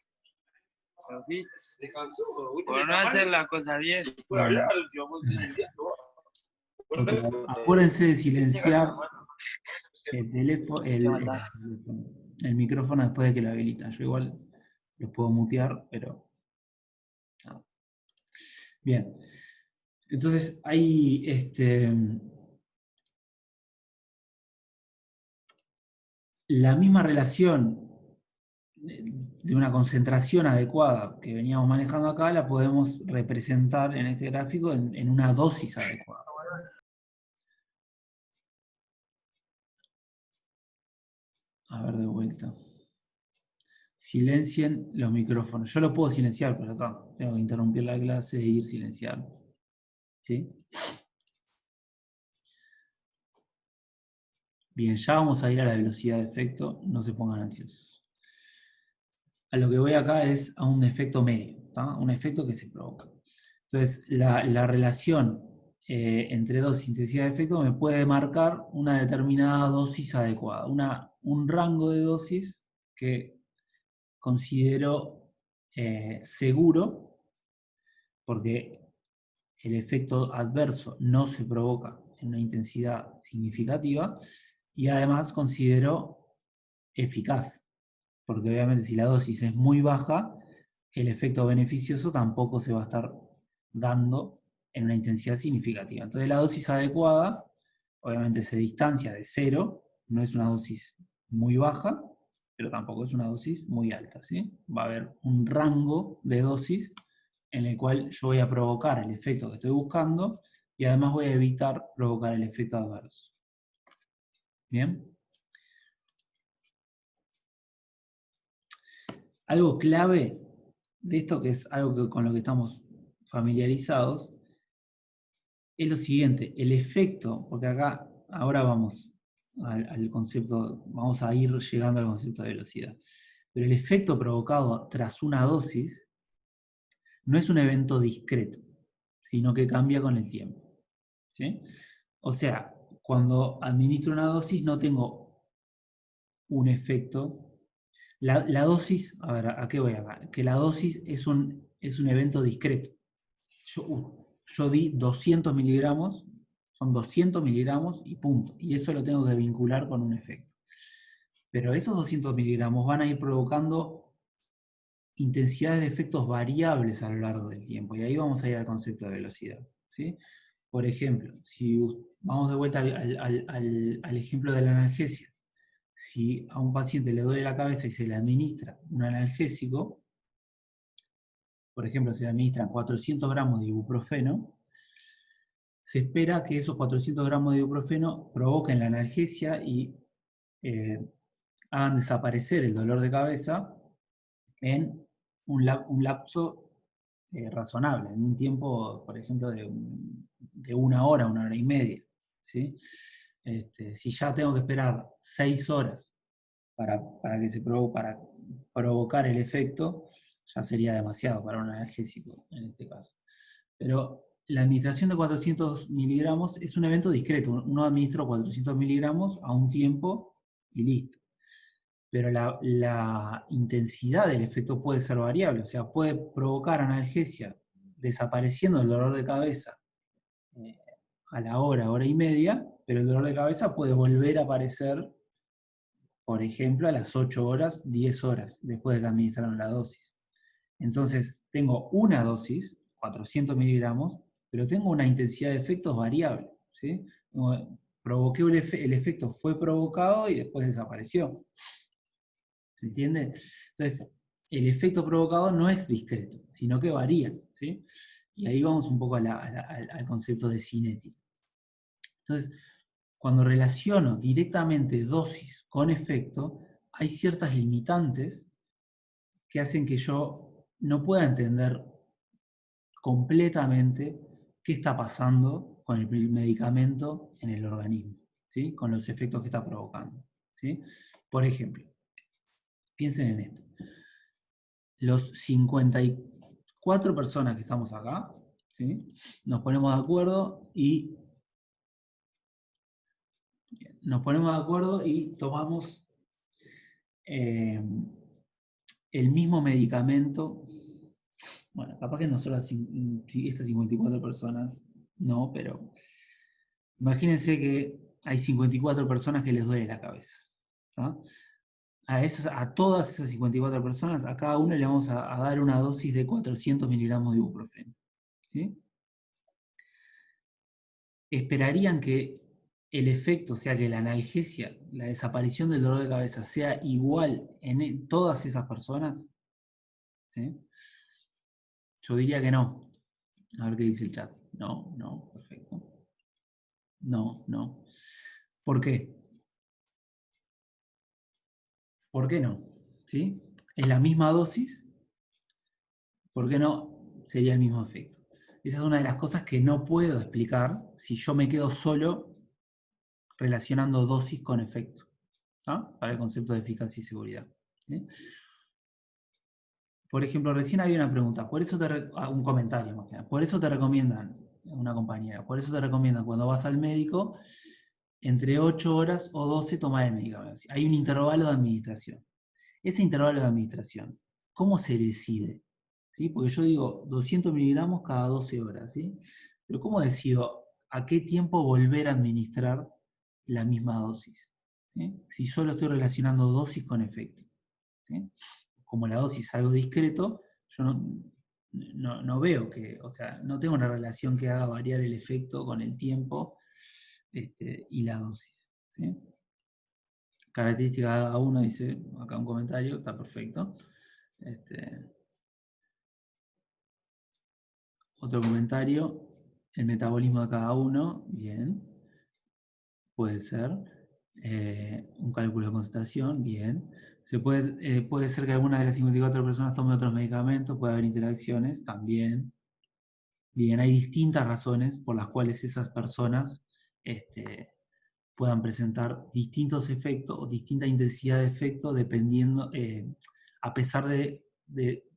Por no hacer las cosas bien. Acuérdense de silenciar el micrófono después de que lo habilita. Yo igual lo puedo mutear, pero... No. Bien. Entonces, hay la misma relación de una concentración adecuada que veníamos manejando acá, la podemos representar en este gráfico en una dosis adecuada. A ver, de vuelta. Silencien los micrófonos. Yo lo puedo silenciar, pero acá tengo que interrumpir la clase e ir silenciando. ¿Sí? Bien, ya vamos a ir a la velocidad de efecto, no se pongan ansiosos. A lo que voy acá es a un efecto medio, ¿tá? Un efecto que se provoca. Entonces, la relación entre dosis e intensidad de efecto me puede marcar una determinada dosis adecuada, un rango de dosis que considero seguro, porque el efecto adverso no se provoca en una intensidad significativa, y además considero eficaz, porque obviamente si la dosis es muy baja, el efecto beneficioso tampoco se va a estar dando en una intensidad significativa. Entonces la dosis adecuada, obviamente se distancia de cero, no es una dosis muy baja, pero tampoco es una dosis muy alta, ¿sí? Va a haber un rango de dosis en el cual yo voy a provocar el efecto que estoy buscando y además voy a evitar provocar el efecto adverso. ¿Bien? Algo clave de esto, que es algo con lo que estamos familiarizados, es lo siguiente: el efecto, porque acá ahora vamos al concepto, vamos a ir llegando al concepto de velocidad, pero el efecto provocado tras una dosis no es un evento discreto, sino que cambia con el tiempo. ¿Sí? O sea, cuando administro una dosis no tengo un efecto. La dosis, a ver, ¿a qué voy acá? Que la dosis es un evento discreto. Yo di 200 miligramos, son 200 miligramos y punto. Y eso lo tengo que vincular con un efecto. Pero esos 200 miligramos van a ir provocando intensidades de efectos variables a lo largo del tiempo. Y ahí vamos a ir al concepto de velocidad. ¿Sí? Por ejemplo, si vamos de vuelta al ejemplo de la analgesia. Si a un paciente le duele la cabeza y se le administra un analgésico, por ejemplo, se le administran 400 gramos de ibuprofeno, se espera que esos 400 gramos de ibuprofeno provoquen la analgesia y hagan desaparecer el dolor de cabeza en un lapso razonable, en un tiempo, por ejemplo, de una hora y media. ¿Sí? Si ya tengo que esperar 6 horas para provocar el efecto, ya sería demasiado para un analgésico en este caso. Pero la administración de 400 miligramos es un evento discreto. Uno administra 400 miligramos a un tiempo y listo. Pero la intensidad del efecto puede ser variable, o sea, puede provocar analgesia desapareciendo el dolor de cabeza a la hora y media, pero el dolor de cabeza puede volver a aparecer, por ejemplo, a las 8 horas, 10 horas después de que administraron la dosis. Entonces, tengo una dosis, 400 miligramos, pero tengo una intensidad de efectos variable. ¿Sí? Provoqué el efecto, fue provocado y después desapareció. ¿Se entiende? Entonces, el efecto provocado no es discreto, sino que varía. ¿Sí? Y ahí vamos un poco al concepto de cinética. Entonces, cuando relaciono directamente dosis con efecto, hay ciertas limitantes que hacen que yo no pueda entender completamente qué está pasando con el medicamento en el organismo, ¿sí? Con los efectos que está provocando. ¿Sí? Por ejemplo, piensen en esto. Los 54 personas que estamos acá, ¿sí? Nos ponemos de acuerdo y tomamos el mismo medicamento. Bueno, capaz que nosotros, estas 54 personas, no, pero imagínense que hay 54 personas que les duele la cabeza. ¿No? A todas esas 54 personas, a cada una le vamos a dar una dosis de 400 miligramos de ibuprofeno. ¿Sí? Esperarían que el efecto, o sea que la analgesia, la desaparición del dolor de cabeza, sea igual en todas esas personas, ¿sí? Yo diría que no. A ver qué dice el chat. No, no, perfecto. No, no. ¿Por qué? ¿Por qué no? ¿Sí? Es la misma dosis, ¿por qué no sería el mismo efecto? Esa es una de las cosas que no puedo explicar si yo me quedo solo relacionando dosis con efecto, ¿ah? Para el concepto de eficacia y seguridad, ¿sí? Por ejemplo, recién había una pregunta, un comentario más que nada. Por eso te recomiendan, una compañera, por eso te recomiendan cuando vas al médico, entre 8 horas o 12 tomar el medicamento. Hay un intervalo de administración. Ese intervalo de administración, ¿cómo se decide? ¿Sí? Porque yo digo 200 miligramos cada 12 horas, ¿sí? Pero ¿cómo decido a qué tiempo volver a administrar la misma dosis? ¿Sí? Si solo estoy relacionando dosis con efecto, ¿sí? Como la dosis es algo discreto, yo no veo que, o sea, no tengo una relación que haga variar el efecto con el tiempo y la dosis, ¿sí? Característica de cada uno, dice acá un comentario, está perfecto. Otro comentario, el metabolismo de cada uno, bien, puede ser. Un cálculo de concentración, bien. Puede ser que alguna de las 54 personas tome otros medicamentos, puede haber interacciones, también. Bien, hay distintas razones por las cuales esas personas puedan presentar distintos efectos o distinta intensidad de efecto dependiendo, a pesar de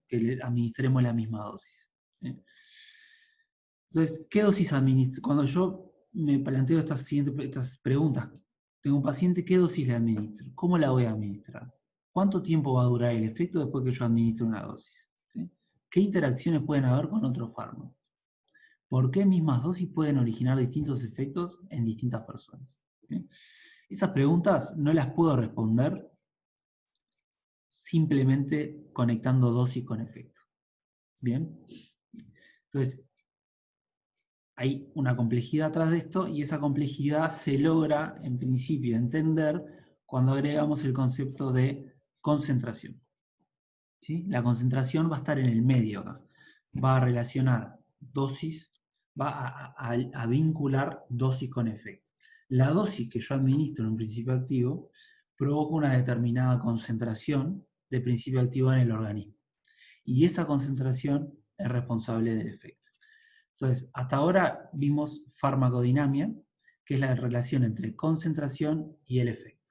que le administremos la misma dosis. ¿Sí? Entonces, ¿qué dosis administro? Cuando yo me planteo estas preguntas, tengo un paciente, ¿qué dosis le administro? ¿Cómo la voy a administrar? ¿Cuánto tiempo va a durar el efecto después que yo administre una dosis? ¿Sí? ¿Qué interacciones pueden haber con otro fármaco? ¿Por qué mismas dosis pueden originar distintos efectos en distintas personas? ¿Sí? Esas preguntas no las puedo responder simplemente conectando dosis con efecto. ¿Bien? Entonces, hay una complejidad atrás de esto y esa complejidad se logra, en principio, entender cuando agregamos el concepto de concentración. ¿Sí? La concentración va a estar en el medio acá. Va a relacionar dosis, va a vincular dosis con efecto. La dosis que yo administro en un principio activo provoca una determinada concentración de principio activo en el organismo. Y esa concentración es responsable del efecto. Entonces, hasta ahora vimos farmacodinamia, que es la relación entre concentración y el efecto.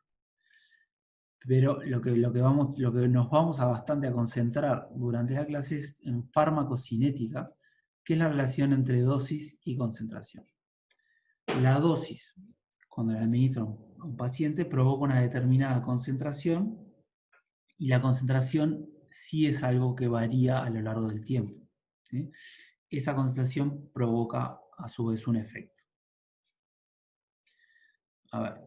Pero lo que nos vamos bastante a concentrar durante la clase es en farmacocinética, que es la relación entre dosis y concentración. La dosis, cuando la administro a un paciente, provoca una determinada concentración, y la concentración sí es algo que varía a lo largo del tiempo, ¿sí? Esa concentración provoca a su vez un efecto. A ver,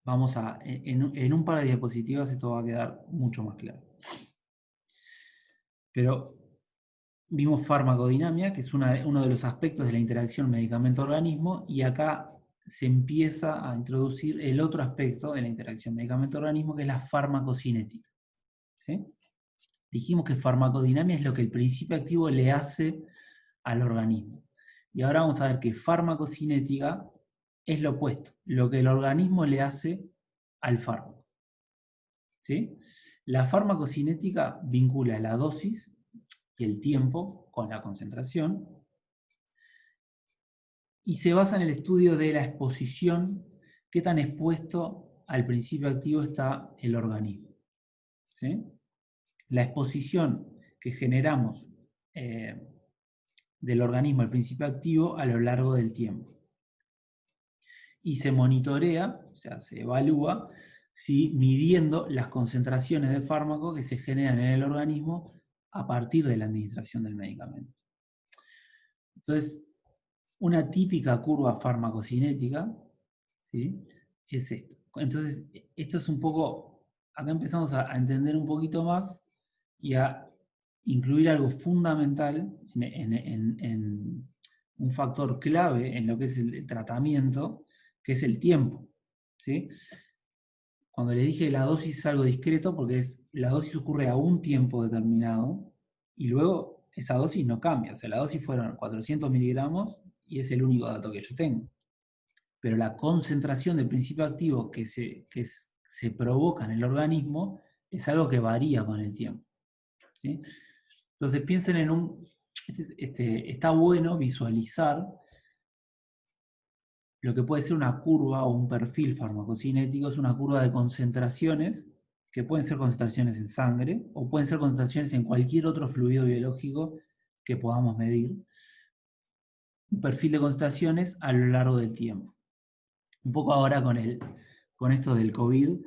vamos en un par de diapositivas esto va a quedar mucho más claro. Pero vimos farmacodinamia, que es uno de los aspectos de la interacción medicamento-organismo, y acá se empieza a introducir el otro aspecto de la interacción medicamento-organismo, que es la farmacocinética. ¿Sí? Dijimos que farmacodinamia es lo que el principio activo le hace al organismo. Y ahora vamos a ver que farmacocinética es lo opuesto, lo que el organismo le hace al fármaco. ¿Sí? La farmacocinética vincula la dosis y el tiempo con la concentración y se basa en el estudio de la exposición, qué tan expuesto al principio activo está el organismo. ¿Sí? La exposición que generamos del organismo al principio activo a lo largo del tiempo. Y se monitorea, o sea, se evalúa, si midiendo las concentraciones de fármaco que se generan en el organismo a partir de la administración del medicamento. Entonces, una típica curva farmacocinética, ¿sí?, es esto. Entonces, esto es un poco, acá empezamos a entender un poquito más y a incluir algo fundamental en un factor clave en lo que es el tratamiento, que es el tiempo, ¿sí? Cuando les dije que la dosis es algo discreto, porque la dosis ocurre a un tiempo determinado, y luego esa dosis no cambia. O sea, la dosis fueron 400 miligramos, y es el único dato que yo tengo. Pero la concentración del principio activo que se provoca en el organismo es algo que varía con el tiempo, ¿sí? Entonces piensen en está bueno visualizar lo que puede ser una curva o un perfil farmacocinético. Es una curva de concentraciones, que pueden ser concentraciones en sangre, o pueden ser concentraciones en cualquier otro fluido biológico que podamos medir. Un perfil de concentraciones a lo largo del tiempo. Un poco ahora con esto del COVID,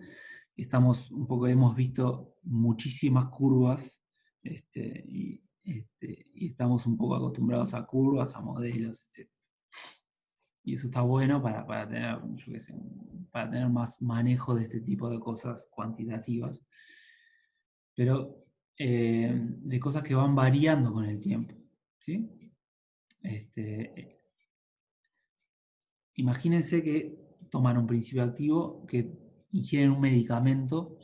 hemos visto muchísimas curvas, y estamos un poco acostumbrados a curvas, a modelos, etc. Y eso está bueno para tener, yo qué sé, para tener más manejo de este tipo de cosas cuantitativas. Pero de cosas que van variando con el tiempo, ¿sí? Imagínense que toman un principio activo, que ingieren un medicamento.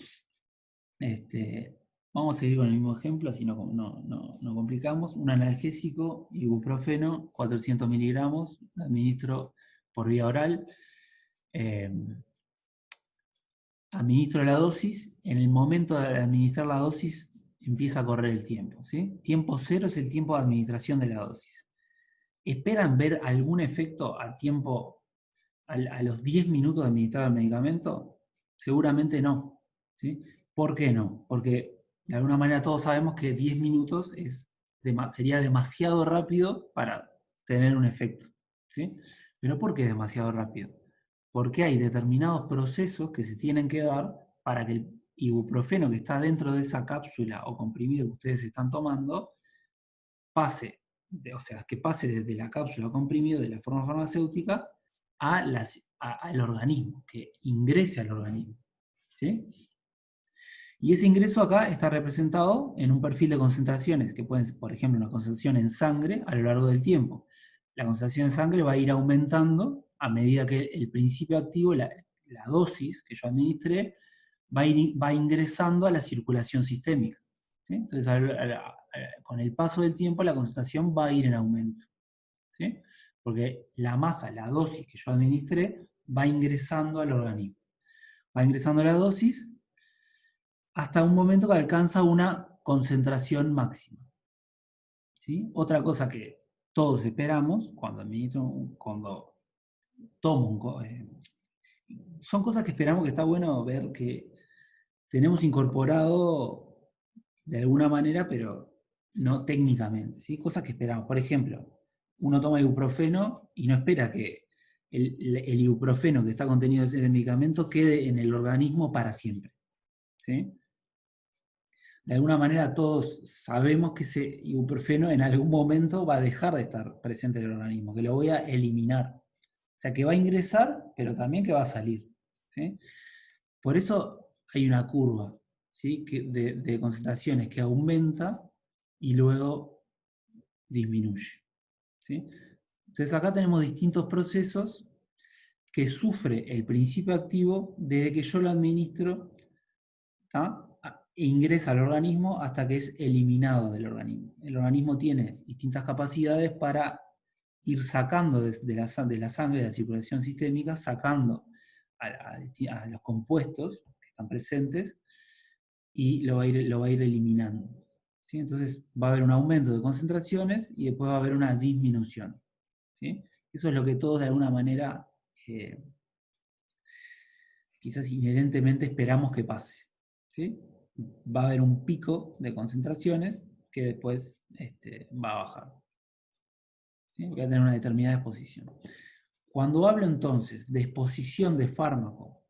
Vamos a seguir con el mismo ejemplo, así no complicamos. Un analgésico, ibuprofeno, 400 miligramos, lo administro por vía oral. Administro la dosis. En el momento de administrar la dosis empieza a correr el tiempo, ¿sí? Tiempo cero es el tiempo de administración de la dosis. ¿Esperan ver algún efecto a los 10 minutos de administrar el medicamento? Seguramente no, ¿sí? ¿Por qué no? Porque de alguna manera todos sabemos que 10 minutos sería demasiado rápido para tener un efecto, ¿sí? ¿Pero por qué demasiado rápido? Porque hay determinados procesos que se tienen que dar para que el ibuprofeno que está dentro de esa cápsula o comprimido que ustedes están tomando pase desde la cápsula o comprimido de la forma farmacéutica al organismo, que ingrese al organismo, ¿sí? Y ese ingreso acá está representado en un perfil de concentraciones, que pueden ser, por ejemplo, una concentración en sangre a lo largo del tiempo. La concentración en sangre va a ir aumentando a medida que el principio activo, la dosis que yo administré, va ingresando a la circulación sistémica, ¿sí? Entonces, con el paso del tiempo, la concentración va a ir en aumento, ¿sí? Porque la masa, la dosis que yo administré, va ingresando al organismo. Va ingresando la dosis hasta un momento que alcanza una concentración máxima, ¿sí? Otra cosa que todos esperamos cuando tomo son cosas que esperamos, que está bueno ver que tenemos incorporado de alguna manera, pero no técnicamente, ¿sí? Cosas que esperamos. Por ejemplo, uno toma ibuprofeno y no espera que el ibuprofeno que está contenido en el medicamento quede en el organismo para siempre, ¿sí? De alguna manera todos sabemos que ese ibuprofeno en algún momento va a dejar de estar presente en el organismo, que lo voy a eliminar. O sea, que va a ingresar, pero también que va a salir, ¿sí? Por eso hay una curva, ¿sí? de concentraciones que aumenta y luego disminuye, ¿sí? Entonces acá tenemos distintos procesos que sufre el principio activo desde que yo lo administro, ¿tá? E ingresa al organismo hasta que es eliminado del organismo. El organismo tiene distintas capacidades para ir sacando de la sangre, de la circulación sistémica, sacando a los compuestos que están presentes, y lo va a ir eliminando, ¿sí? Entonces va a haber un aumento de concentraciones y después va a haber una disminución, ¿sí? Eso es lo que todos de alguna manera quizás inherentemente esperamos que pase, ¿sí? Va a haber un pico de concentraciones que después va a bajar, ¿sí? Va a tener una determinada exposición. Cuando hablo entonces de exposición de fármaco,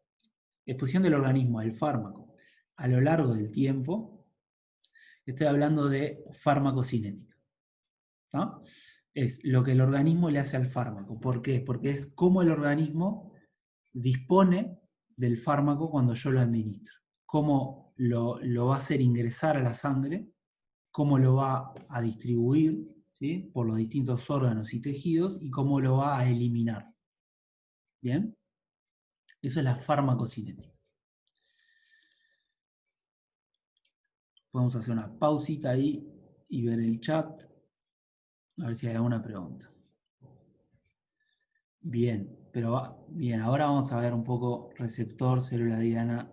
exposición del organismo al fármaco a lo largo del tiempo, estoy hablando de farmacocinética, ¿no? Es lo que el organismo le hace al fármaco. ¿Por qué? Porque es cómo el organismo dispone del fármaco cuando yo lo administro. Cómo lo va a hacer ingresar a la sangre, cómo lo va a distribuir, ¿sí? Por los distintos órganos y tejidos, y cómo lo va a eliminar. ¿Bien? Eso es la farmacocinética. Podemos hacer una pausita ahí y ver el chat. A ver si hay alguna pregunta. Bien, bien, ahora vamos a ver un poco receptor, célula diana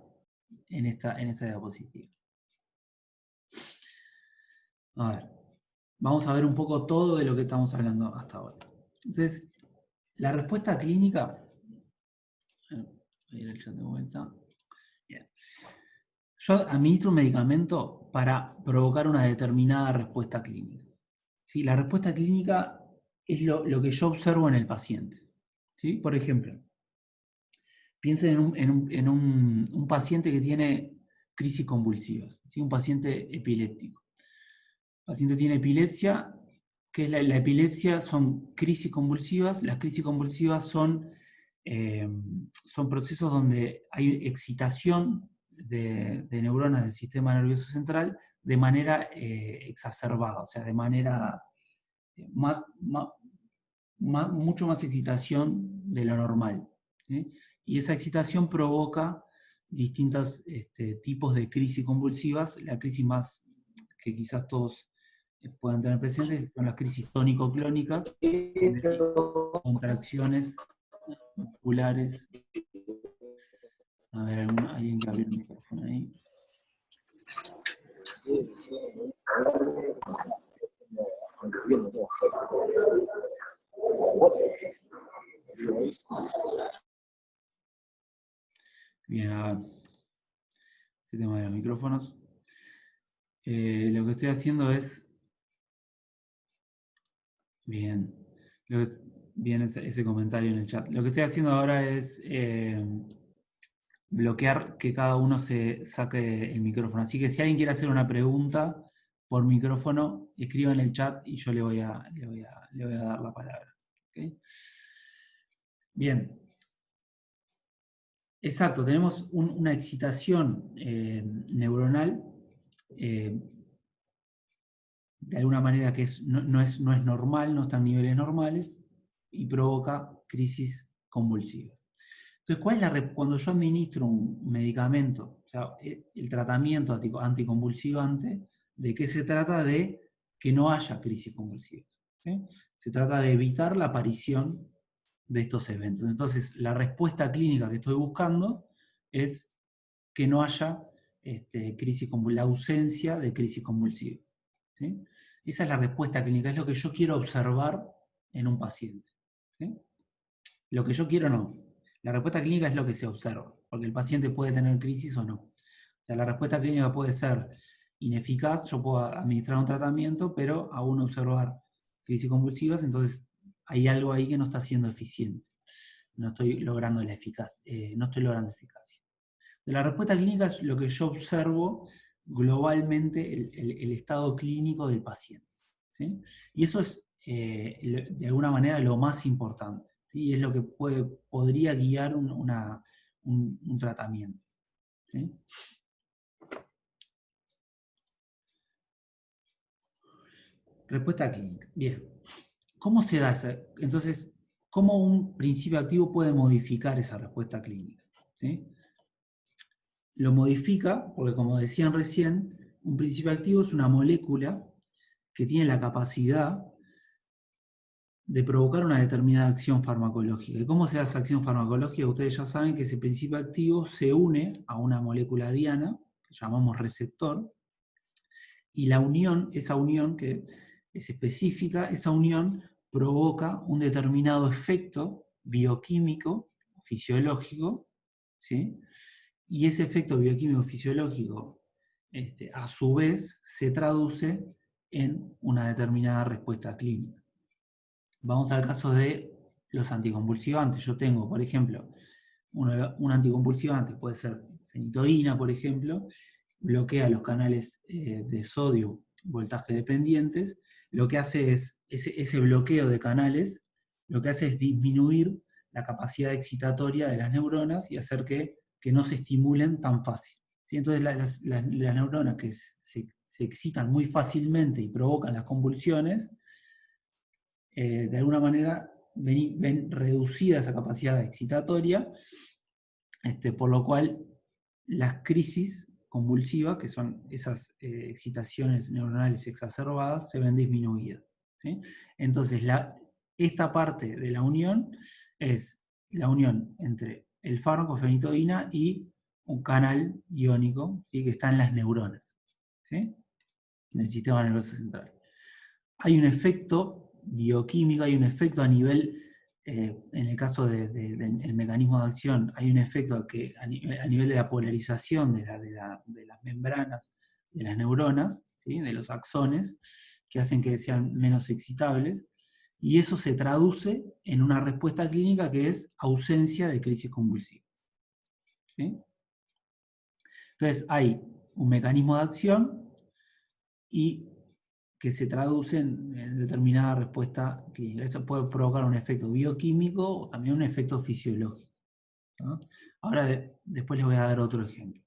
en esta diapositiva. A ver, vamos a ver un poco todo de lo que estamos hablando hasta ahora. Entonces, la respuesta clínica. Voy a ir al chat de vuelta. Bien. Yo administro un medicamento para provocar una determinada respuesta clínica. ¿Sí? La respuesta clínica es lo que yo observo en el paciente. ¿Sí? Por ejemplo, piensen en un paciente que tiene crisis convulsivas, ¿sí? Un paciente epiléptico. El paciente tiene epilepsia, que es la epilepsia son crisis convulsivas. Las crisis convulsivas son procesos donde hay excitación de neuronas del sistema nervioso central de manera exacerbada, o sea, de manera mucho más excitación de lo normal, ¿sí? Y esa excitación provoca distintos tipos de crisis convulsivas. La crisis más que quizás todos puedan tener presentes son las crisis tónico-clónicas, donde hay contracciones musculares. A ver, alguien que abrió el micrófono ahí. Bien, a ver. Este tema de los micrófonos. Lo que estoy haciendo es. Bien. Bien ese comentario en el chat. Lo que estoy haciendo ahora es bloquear que cada uno se saque el micrófono. Así que si alguien quiere hacer una pregunta por micrófono, escriba en el chat y yo le voy a dar la palabra. ¿Okay? Bien. Exacto, tenemos una excitación neuronal de alguna manera que no es normal, no está en niveles normales y provoca crisis convulsivas. Entonces, cuando yo administro un medicamento, o sea, el tratamiento anticonvulsivante, ¿de qué se trata? De que no haya crisis convulsivas. ¿Sí? Se trata de evitar la aparición de estos eventos. Entonces, la respuesta clínica que estoy buscando es que no haya la ausencia de crisis convulsiva. ¿Sí? Esa es la respuesta clínica, es lo que yo quiero observar en un paciente. ¿Sí? Lo que yo quiero no. La respuesta clínica es lo que se observa, porque el paciente puede tener crisis o no. O sea, la respuesta clínica puede ser ineficaz, yo puedo administrar un tratamiento, pero aún observar crisis convulsivas, entonces hay algo ahí que no está siendo eficiente. No estoy logrando eficacia. De la respuesta clínica es lo que yo observo globalmente el estado clínico del paciente. ¿Sí? Y eso es, de alguna manera, lo más importante. ¿Sí? Es lo que podría guiar un tratamiento. ¿Sí? Respuesta clínica. Bien. ¿Cómo se da esa? Entonces, ¿cómo un principio activo puede modificar esa respuesta clínica? ¿Sí? Lo modifica, porque como decían recién, un principio activo es una molécula que tiene la capacidad de provocar una determinada acción farmacológica. ¿Y cómo se da esa acción farmacológica? Ustedes ya saben que ese principio activo se une a una molécula diana, que llamamos receptor, y esa unión que es específica, esa unión provoca un determinado efecto bioquímico, fisiológico, ¿sí? Y ese efecto bioquímico fisiológico, a su vez, se traduce en una determinada respuesta clínica. Vamos al caso de los anticonvulsivantes. Yo tengo, por ejemplo, un anticonvulsivante, puede ser fenitoína, por ejemplo, bloquea los canales de sodio voltaje dependientes. Lo que hace es, ese bloqueo de canales, lo que hace es disminuir la capacidad excitatoria de las neuronas y hacer que no se estimulen tan fácil. ¿Sí? Entonces las neuronas que se excitan muy fácilmente y provocan las convulsiones, de alguna manera ven reducida esa capacidad excitatoria Por lo cual las crisis convulsivas, que son esas excitaciones neuronales exacerbadas, se ven disminuidas, ¿sí? Entonces, esta parte de la unión es la unión entre el fármaco fenitoína y un canal iónico, ¿sí? Que está en las neuronas, ¿sí? En el sistema nervioso central. Hay un efecto bioquímico, hay un efecto a nivel, en el caso del mecanismo de acción, hay un efecto que a nivel de la polarización de las membranas de las neuronas, ¿sí? De los axones, que hacen que sean menos excitables, y eso se traduce en una respuesta clínica que es ausencia de crisis convulsiva, ¿sí? Entonces hay un mecanismo de acción y que se traduce en determinada respuesta clínica. Eso puede provocar un efecto bioquímico o también un efecto fisiológico, ¿no? Ahora después les voy a dar otro ejemplo.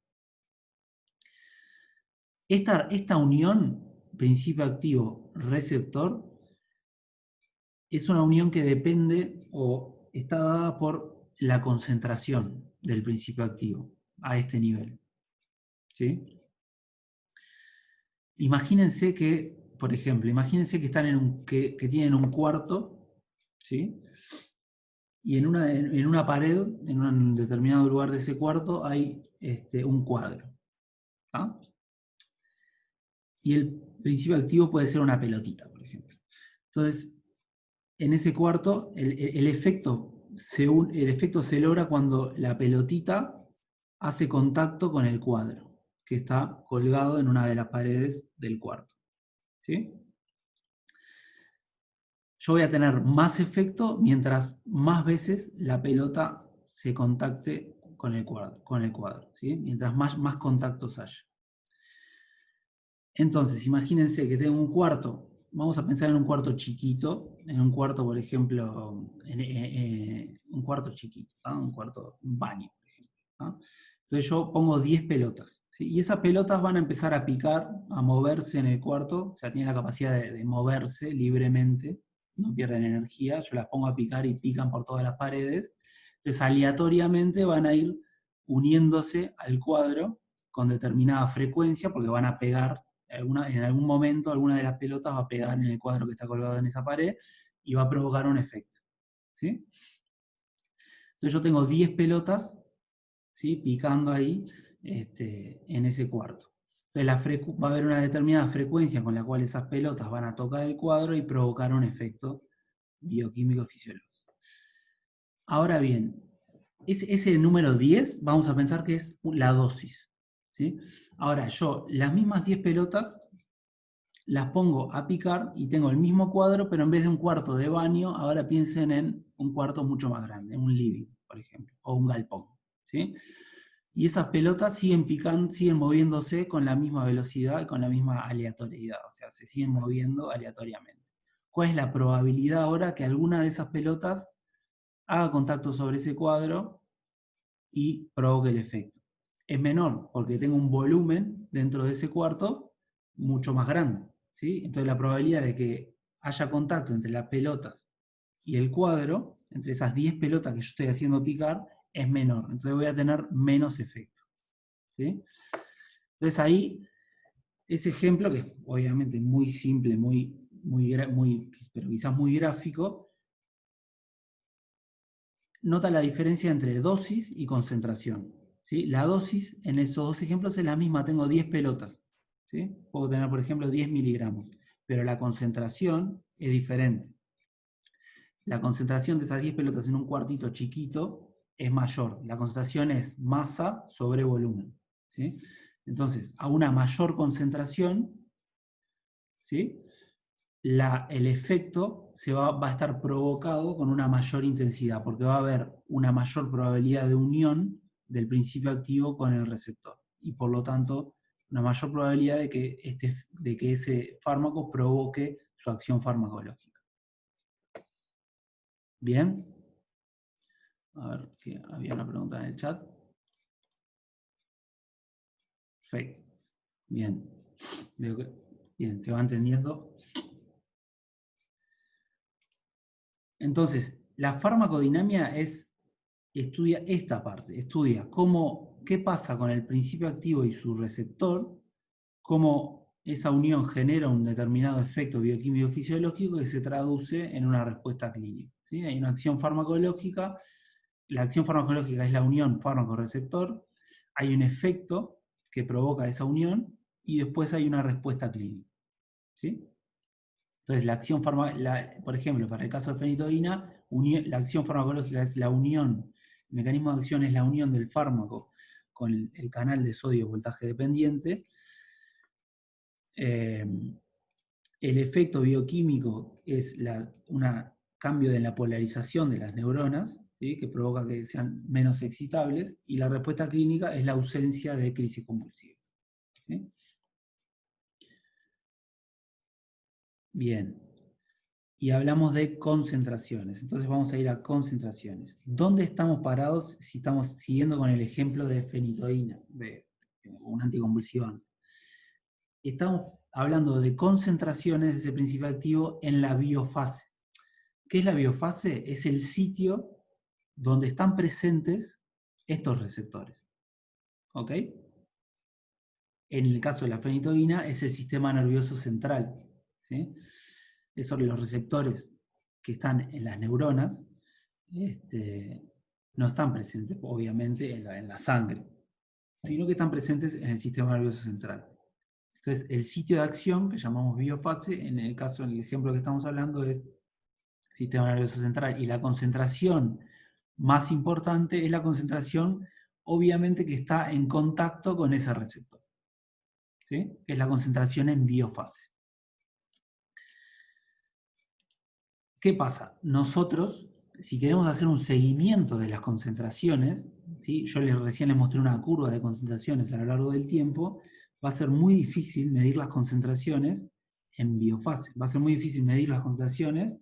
Esta unión principio activo-receptor es una unión que depende o está dada por la concentración del principio activo a este nivel, ¿sí? Imagínense que, por ejemplo, imagínense que están que tienen un cuarto, ¿sí? Y en una pared, en un determinado lugar de ese cuarto, hay un cuadro, ¿tá? Y el principio activo puede ser una pelotita, por ejemplo. Entonces, en ese cuarto, el efecto se logra cuando la pelotita hace contacto con el cuadro, que está colgado en una de las paredes del cuarto, ¿sí? Yo voy a tener más efecto mientras más veces la pelota se contacte con el cuadro, ¿sí? Mientras más contactos haya. Entonces, imagínense que tengo un cuarto, vamos a pensar en un cuarto chiquito, en un cuarto, por ejemplo, un cuarto chiquito, un baño, por ejemplo, ¿tá? Entonces yo pongo 10 pelotas, ¿sí? Y esas pelotas van a empezar a picar, a moverse en el cuarto, o sea, tienen la capacidad de moverse libremente, no pierden energía, yo las pongo a picar y pican por todas las paredes, entonces aleatoriamente van a ir uniéndose al cuadro con determinada frecuencia, porque van a pegar, en algún momento alguna de las pelotas va a pegar en el cuadro que está colgado en esa pared y va a provocar un efecto, ¿sí? Entonces yo tengo 10 pelotas, ¿sí? Picando ahí en ese cuarto. Entonces va a haber una determinada frecuencia con la cual esas pelotas van a tocar el cuadro y provocar un efecto bioquímico fisiológico. Ahora bien, ese número 10 vamos a pensar que es la dosis, ¿sí? Ahora yo las mismas 10 pelotas las pongo a picar y tengo el mismo cuadro, pero en vez de un cuarto de baño, ahora piensen en un cuarto mucho más grande, un living, por ejemplo, o un galpón, ¿sí? Y esas pelotas siguen picando, siguen moviéndose con la misma velocidad y con la misma aleatoriedad, o sea, se siguen moviendo aleatoriamente. ¿Cuál es la probabilidad ahora que alguna de esas pelotas haga contacto sobre ese cuadro y provoque el efecto? Es menor, porque tengo un volumen dentro de ese cuarto mucho más grande, ¿sí? Entonces la probabilidad de que haya contacto entre las pelotas y el cuadro, entre esas 10 pelotas que yo estoy haciendo picar, es menor. Entonces voy a tener menos efecto, ¿sí? Entonces ahí, ese ejemplo, que es obviamente muy simple, pero quizás muy gráfico, nota la diferencia entre dosis y concentración, ¿sí? La dosis en esos dos ejemplos es la misma, tengo 10 pelotas, ¿sí? Puedo tener, por ejemplo, 10 miligramos, pero la concentración es diferente. La concentración de esas 10 pelotas en un cuartito chiquito es mayor. La concentración es masa sobre volumen, ¿sí? Entonces, a una mayor concentración, ¿sí? El efecto va a estar provocado con una mayor intensidad, porque va a haber una mayor probabilidad de unión del principio activo con el receptor, y por lo tanto, una mayor probabilidad de que ese fármaco provoque su acción farmacológica. ¿Bien? A ver, que había una pregunta en el chat. Perfecto. Bien. Veo que bien, se va entendiendo. Entonces, la farmacodinámica es estudia esta parte, estudia qué pasa con el principio activo y su receptor, cómo esa unión genera un determinado efecto bioquímico fisiológico que se traduce en una respuesta clínica. ¿Sí? Hay una acción farmacológica, la acción farmacológica es la unión fármaco-receptor, hay un efecto que provoca esa unión y después hay una respuesta clínica. ¿Sí? Entonces, la acción por ejemplo, para el caso de fenitoína, la acción farmacológica es la unión, el mecanismo de acción es la unión del fármaco con el canal de sodio voltaje dependiente. El efecto bioquímico es un cambio de la polarización de las neuronas, ¿sí? Que provoca que sean menos excitables, y la respuesta clínica es la ausencia de crisis convulsiva. ¿Sí? Bien. Y hablamos de concentraciones. Entonces vamos a ir a concentraciones. ¿Dónde estamos parados si estamos siguiendo con el ejemplo de fenitoína, de un anticonvulsivante? Estamos hablando de concentraciones de ese principio activo en la biofase. ¿Qué es la biofase? Es el sitio donde están presentes estos receptores. ¿Ok? En el caso de la fenitoína es el sistema nervioso central. ¿Sí? Esos son los receptores que están en las neuronas, no están presentes, obviamente, en la sangre, sino que están presentes en el sistema nervioso central. Entonces, el sitio de acción, que llamamos biofase, en el caso, en el ejemplo que estamos hablando, es sistema nervioso central. Y la concentración más importante es la concentración, obviamente, que está en contacto con ese receptor. ¿Sí? Que es la concentración en biofase. ¿Qué pasa? Nosotros, si queremos hacer un seguimiento de las concentraciones, ¿sí? Yo recién les mostré una curva de concentraciones a lo largo del tiempo, va a ser muy difícil medir las concentraciones en biofase. Va a ser muy difícil medir las concentraciones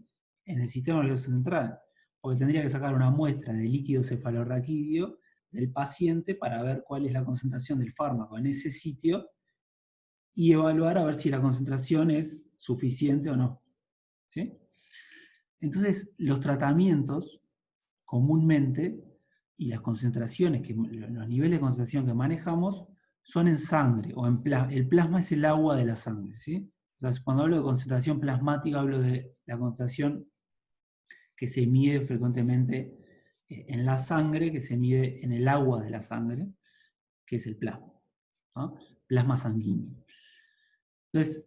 en el sistema nervioso central, porque tendría que sacar una muestra de líquido cefalorraquídeo del paciente para ver cuál es la concentración del fármaco en ese sitio y evaluar a ver si la concentración es suficiente o no. ¿Sí? Entonces, los tratamientos comúnmente y las concentraciones, los niveles de concentración que manejamos son en sangre o en plasma. El plasma es el agua de la sangre. ¿Sí? Entonces, cuando hablo de concentración plasmática, hablo de la concentración que se mide frecuentemente en la sangre, que se mide en el agua de la sangre, que es el plasma. ¿No? Plasma sanguíneo. Entonces,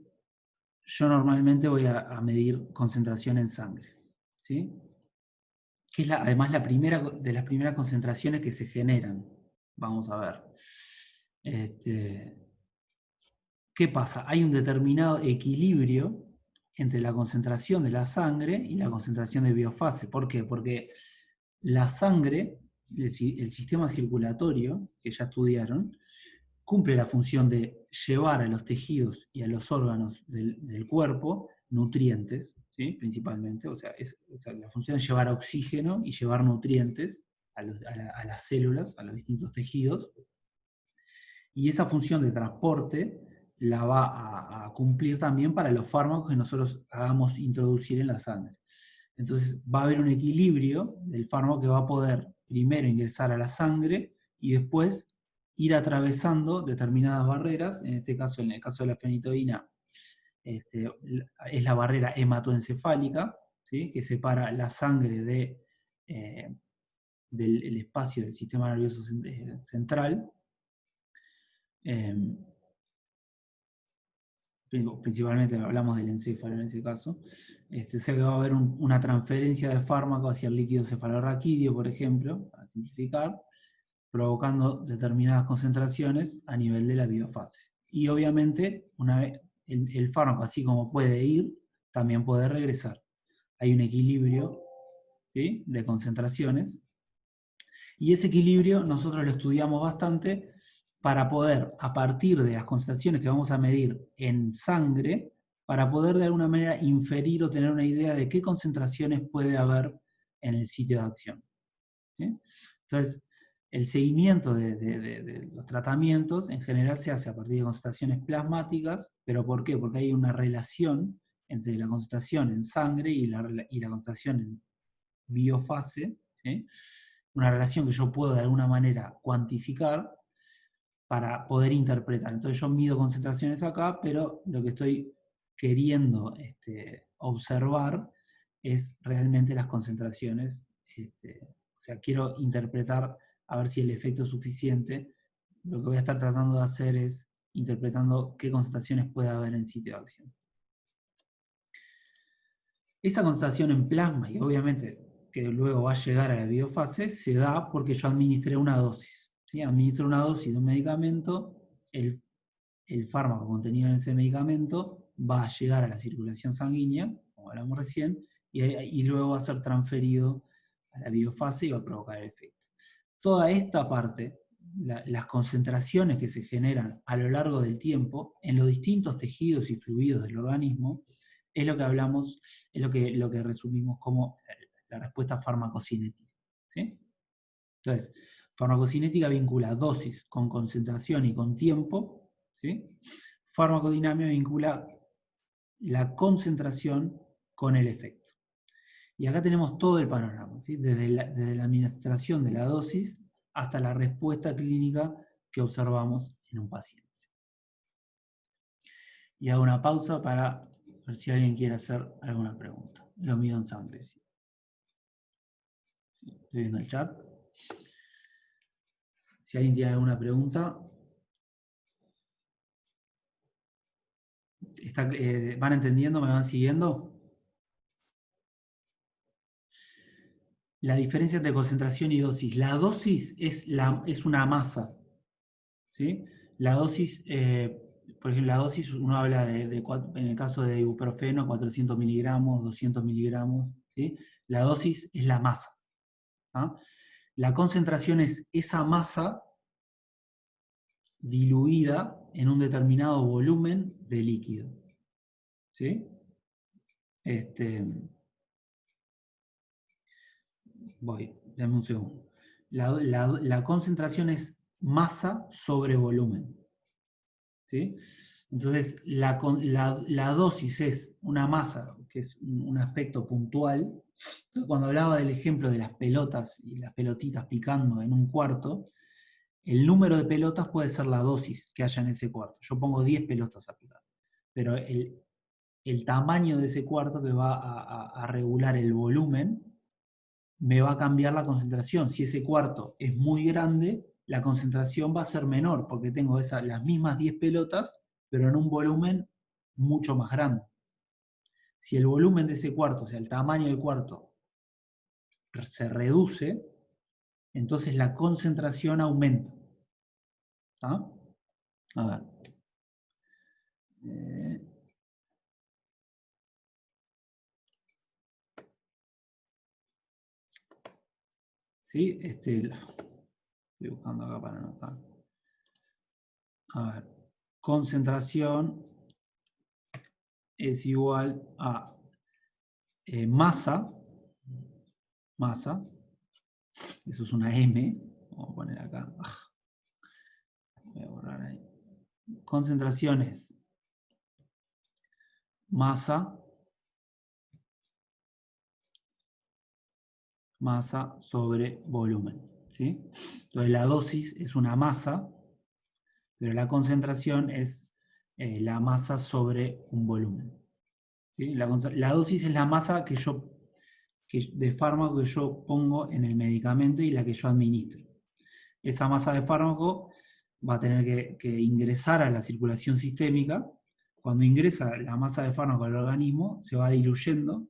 yo normalmente voy a medir concentración en sangre. ¿Sí? Que es además de las primeras concentraciones que se generan. Vamos a ver. ¿Qué pasa? Hay un determinado equilibrio entre la concentración de la sangre y la concentración de biofase. ¿Por qué? Porque la sangre, el sistema circulatorio, que ya estudiaron, cumple la función de llevar a los tejidos y a los órganos del cuerpo nutrientes, ¿sí? Principalmente, o sea, la función es llevar oxígeno y llevar nutrientes a las células, a los distintos tejidos, y esa función de transporte la va a cumplir también para los fármacos que nosotros hagamos introducir en la sangre. Entonces va a haber un equilibrio del fármaco que va a poder primero ingresar a la sangre y después ir atravesando determinadas barreras, en este caso, en el caso de la fenitoína, es la barrera hematoencefálica, ¿sí? Que separa la sangre del espacio del sistema nervioso central. Principalmente hablamos del encéfalo en ese caso. O sea que va a haber una transferencia de fármaco hacia el líquido cefalorraquídeo, por ejemplo, para simplificar, provocando determinadas concentraciones a nivel de la biofase. Y obviamente, una vez el fármaco, así como puede ir, también puede regresar. Hay un equilibrio, ¿sí? De concentraciones. Y ese equilibrio nosotros lo estudiamos bastante para poder, a partir de las concentraciones que vamos a medir en sangre, para poder de alguna manera inferir o tener una idea de qué concentraciones puede haber en el sitio de acción. ¿Sí? Entonces, el seguimiento de los tratamientos en general se hace a partir de concentraciones plasmáticas, pero ¿por qué? Porque hay una relación entre la concentración en sangre y la concentración en biofase, ¿sí? una relación que yo puedo de alguna manera cuantificar para poder interpretar. Entonces yo mido concentraciones acá, pero lo que estoy queriendo observar es realmente las concentraciones. O sea, quiero interpretar a ver si el efecto es suficiente. Lo que voy a estar tratando de hacer es interpretando qué concentraciones puede haber en el sitio de acción. Esa concentración en plasma, y obviamente que luego va a llegar a la biofase, se da porque yo administré una dosis. ¿Sí? Administro una dosis de un medicamento, el fármaco contenido en ese medicamento va a llegar a la circulación sanguínea, como hablamos recién, y luego va a ser transferido a la biofase y va a provocar el efecto. Toda esta parte, las concentraciones que se generan a lo largo del tiempo en los distintos tejidos y fluidos del organismo, es lo que hablamos, es lo que resumimos como la respuesta farmacocinética. ¿Sí? Entonces, farmacocinética vincula dosis con concentración y con tiempo. ¿Sí? Farmacodinámica vincula la concentración con el efecto. Y acá tenemos todo el panorama, ¿sí? Desde la administración de la dosis hasta la respuesta clínica que observamos en un paciente. Y hago una pausa para ver si alguien quiere hacer alguna pregunta. Lo mido en sangre. ¿Sí? Sí, estoy viendo el chat. Si alguien tiene alguna pregunta. ¿Van entendiendo? ¿Me van siguiendo? La diferencia entre concentración y dosis. La dosis es una masa. ¿Sí? La dosis, por ejemplo, la dosis uno habla en el caso de ibuprofeno, 400 miligramos, 200 miligramos. ¿Sí? La dosis es la masa. ¿Ah? La concentración es esa masa diluida en un determinado volumen de líquido. ¿Sí? Dame un segundo. La concentración es masa sobre volumen. ¿Sí? Entonces, la dosis es una masa, que es un aspecto puntual. Entonces, cuando hablaba del ejemplo de las pelotas y las pelotitas picando en un cuarto, el número de pelotas puede ser la dosis que haya en ese cuarto. Yo pongo 10 pelotas a picar, pero el tamaño de ese cuarto que va a regular el volumen me va a cambiar la concentración. Si ese cuarto es muy grande, la concentración va a ser menor, porque tengo las mismas 10 pelotas, pero en un volumen mucho más grande. Si el volumen de ese cuarto, o sea, el tamaño del cuarto, se reduce, entonces la concentración aumenta. ¿Ah? A ver. ¿Sí? Estoy buscando acá para anotar. A ver. Concentración es igual a masa, eso es una M, vamos a poner acá, voy a borrar ahí. Concentraciones, masa sobre volumen. ¿Sí? Entonces la dosis es una masa, pero la concentración es la masa sobre un volumen. ¿Sí? La dosis es la masa de fármaco que yo pongo en el medicamento y la que yo administro. Esa masa de fármaco va a tener que ingresar a la circulación sistémica. Cuando ingresa la masa de fármaco al organismo, se va diluyendo.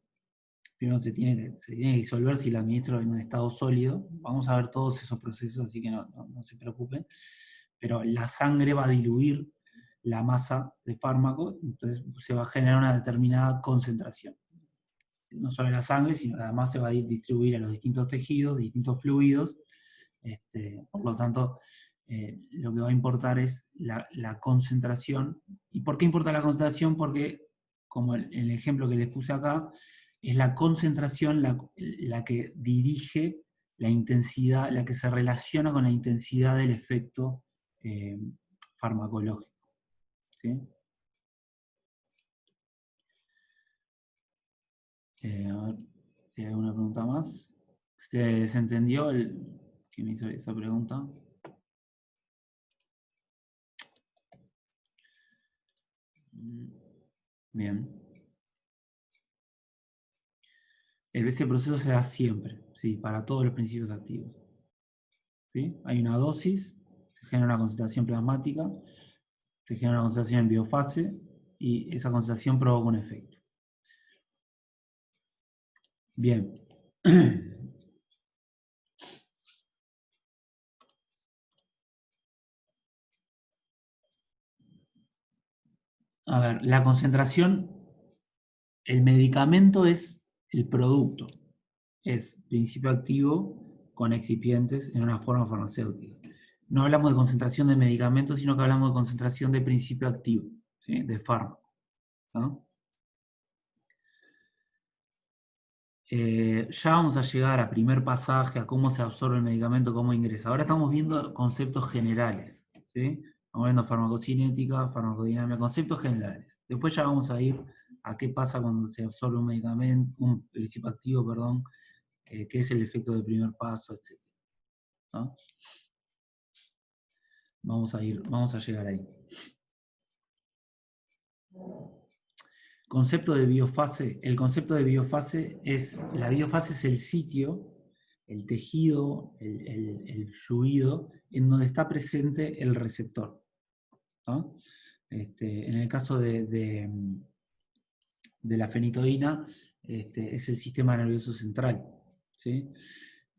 Primero se tiene que disolver si la administro en un estado sólido. Vamos a ver todos esos procesos, así que no se preocupen. Pero la sangre va a diluir la masa de fármaco, entonces se va a generar una determinada concentración. No solo en la sangre, sino además se va a distribuir a los distintos tejidos, distintos fluidos. Por lo tanto, lo que va a importar es la concentración. ¿Y por qué importa la concentración? Porque, como el ejemplo que les puse acá, es la concentración la que dirige la intensidad, la que se relaciona con la intensidad del efecto farmacológico. ¿Sí? A ver si hay alguna pregunta más. ¿Se entendió quién hizo esa pregunta? Bien. Ese proceso se da siempre, sí, para todos los principios activos. ¿Sí? Hay una dosis, se genera una concentración plasmática, se genera una concentración en biofase, y esa concentración provoca un efecto. Bien. A ver, la concentración, el medicamento es el producto, es principio activo con excipientes en una forma farmacéutica. No hablamos de concentración de medicamentos, sino que hablamos de concentración de principio activo, ¿sí? De fármaco, ¿no? Ya vamos a llegar a primer pasaje, a cómo se absorbe el medicamento, cómo ingresa. Ahora estamos viendo conceptos generales, ¿sí? Estamos viendo farmacocinética, farmacodinámica, conceptos generales. Después ya vamos a ir a qué pasa cuando se absorbe un medicamento, un principio activo, perdón, qué es el efecto del primer paso, etc. ¿No? Vamos a llegar ahí. Concepto de biofase. El concepto de biofase es, la biofase es el sitio, el tejido, el fluido, en donde está presente el receptor, ¿no? En el caso de la fenitoína, es el sistema nervioso central, ¿sí?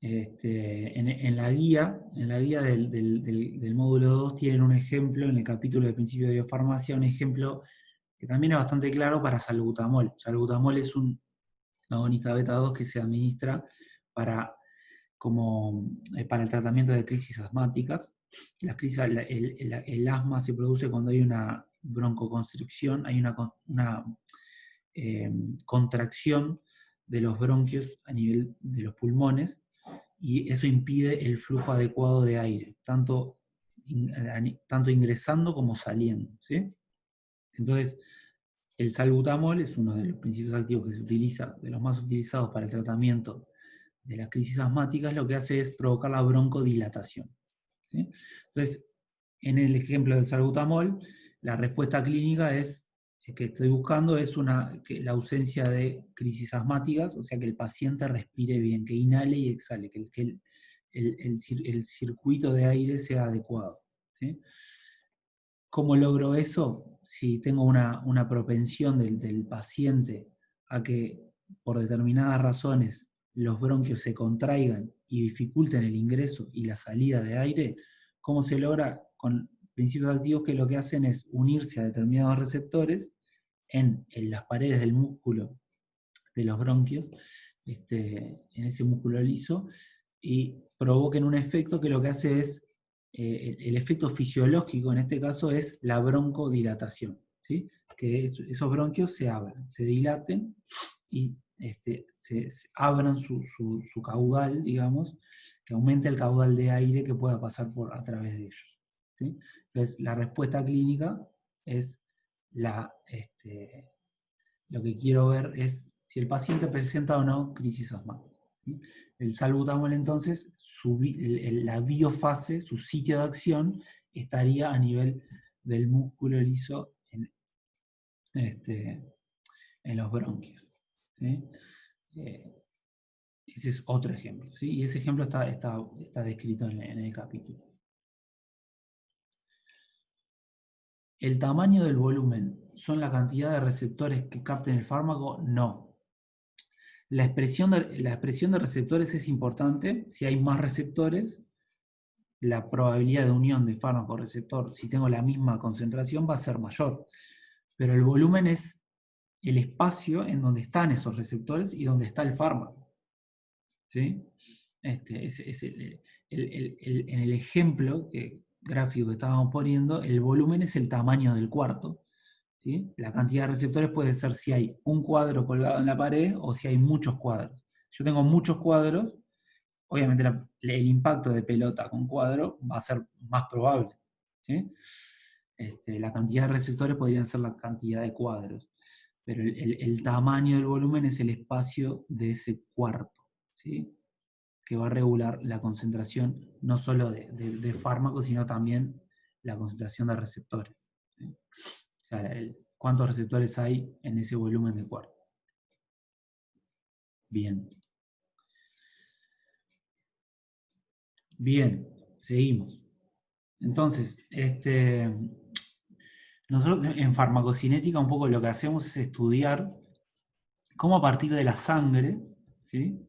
En la guía del módulo 2 tienen un ejemplo, en el capítulo de principio de biofarmacia, un ejemplo que también es bastante claro para salbutamol. Salbutamol es un agonista beta 2 que se administra para el tratamiento de crisis asmáticas. El asma se produce cuando hay una broncoconstricción, hay una contracción de los bronquios a nivel de los pulmones, y eso impide el flujo adecuado de aire, tanto ingresando como saliendo, ¿sí? Entonces, el salbutamol es uno de los principios activos que se utiliza, de los más utilizados para el tratamiento de las crisis asmáticas. Lo que hace es provocar la broncodilatación, ¿sí? Entonces, en el ejemplo del salbutamol, la respuesta clínica que estoy buscando es la ausencia de crisis asmáticas, o sea, que el paciente respire bien, que inhale y exhale, que el circuito de aire sea adecuado, ¿sí? ¿Cómo logro eso? Si tengo una propensión del paciente a que por determinadas razones los bronquios se contraigan y dificulten el ingreso y la salida de aire, ¿cómo se logra? Con principios activos que lo que hacen es unirse a determinados receptores en las paredes del músculo de los bronquios, en ese músculo liso, y provoquen un efecto que lo que hace es, el efecto fisiológico en este caso es la broncodilatación, ¿sí? Que esos bronquios se abran, se dilaten y se abran su caudal, digamos, que aumente el caudal de aire que pueda pasar a través de ellos, ¿sí? Entonces, la respuesta clínica es lo que quiero ver es si el paciente presenta o no crisis asmática, ¿sí? El salbutamol entonces, la biofase, su sitio de acción, estaría a nivel del músculo liso en los bronquios, ¿sí? Ese es otro ejemplo, ¿sí? Y ese ejemplo está descrito en el capítulo. ¿El tamaño del volumen son la cantidad de receptores que capten el fármaco? No. La expresión de receptores es importante. Si hay más receptores, la probabilidad de unión de fármaco-receptor, si tengo la misma concentración, va a ser mayor. Pero el volumen es el espacio en donde están esos receptores y donde está el fármaco, ¿sí? En el ejemplo gráfico que estábamos poniendo, el volumen es el tamaño del cuarto, ¿sí? La cantidad de receptores puede ser si hay un cuadro colgado en la pared o si hay muchos cuadros. Si yo tengo muchos cuadros, obviamente el impacto de pelota con cuadro va a ser más probable, ¿sí? La cantidad de receptores podrían ser la cantidad de cuadros, pero el tamaño del volumen es el espacio de ese cuarto, ¿sí? que va a regular la concentración no solo de fármacos, sino también la concentración de receptores. ¿Sí? O sea, cuántos receptores hay en ese volumen de cuerpo. Bien. Bien, seguimos. Entonces, nosotros en farmacocinética un poco lo que hacemos es estudiar cómo a partir de la sangre, ¿sí?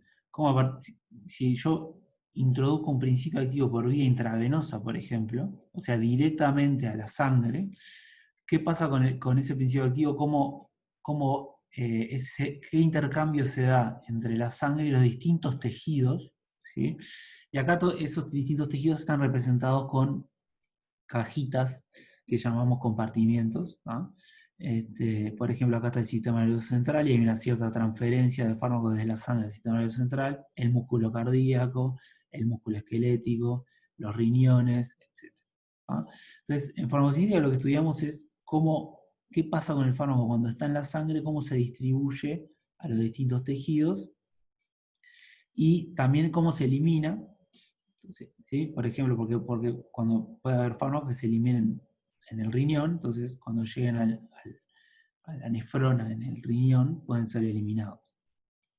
Si yo introduzco un principio activo por vía intravenosa, por ejemplo, o sea, directamente a la sangre, ¿qué pasa con ese principio activo? ¿Qué intercambio se da entre la sangre y los distintos tejidos? ¿Sí? Y acá esos distintos tejidos están representados con cajitas que llamamos compartimientos. ¿No? Por ejemplo, acá está el sistema nervioso central y hay una cierta transferencia de fármacos desde la sangre al sistema nervioso central, el músculo cardíaco, el músculo esquelético, los riñones, etc. ¿No? Entonces, en farmacocinética lo que estudiamos es qué pasa con el fármaco cuando está en la sangre, cómo se distribuye a los distintos tejidos y también cómo se elimina. ¿Sí? Por ejemplo, porque cuando puede haber fármacos que se eliminen en el riñón, entonces cuando lleguen a la nefrona en el riñón pueden ser eliminados.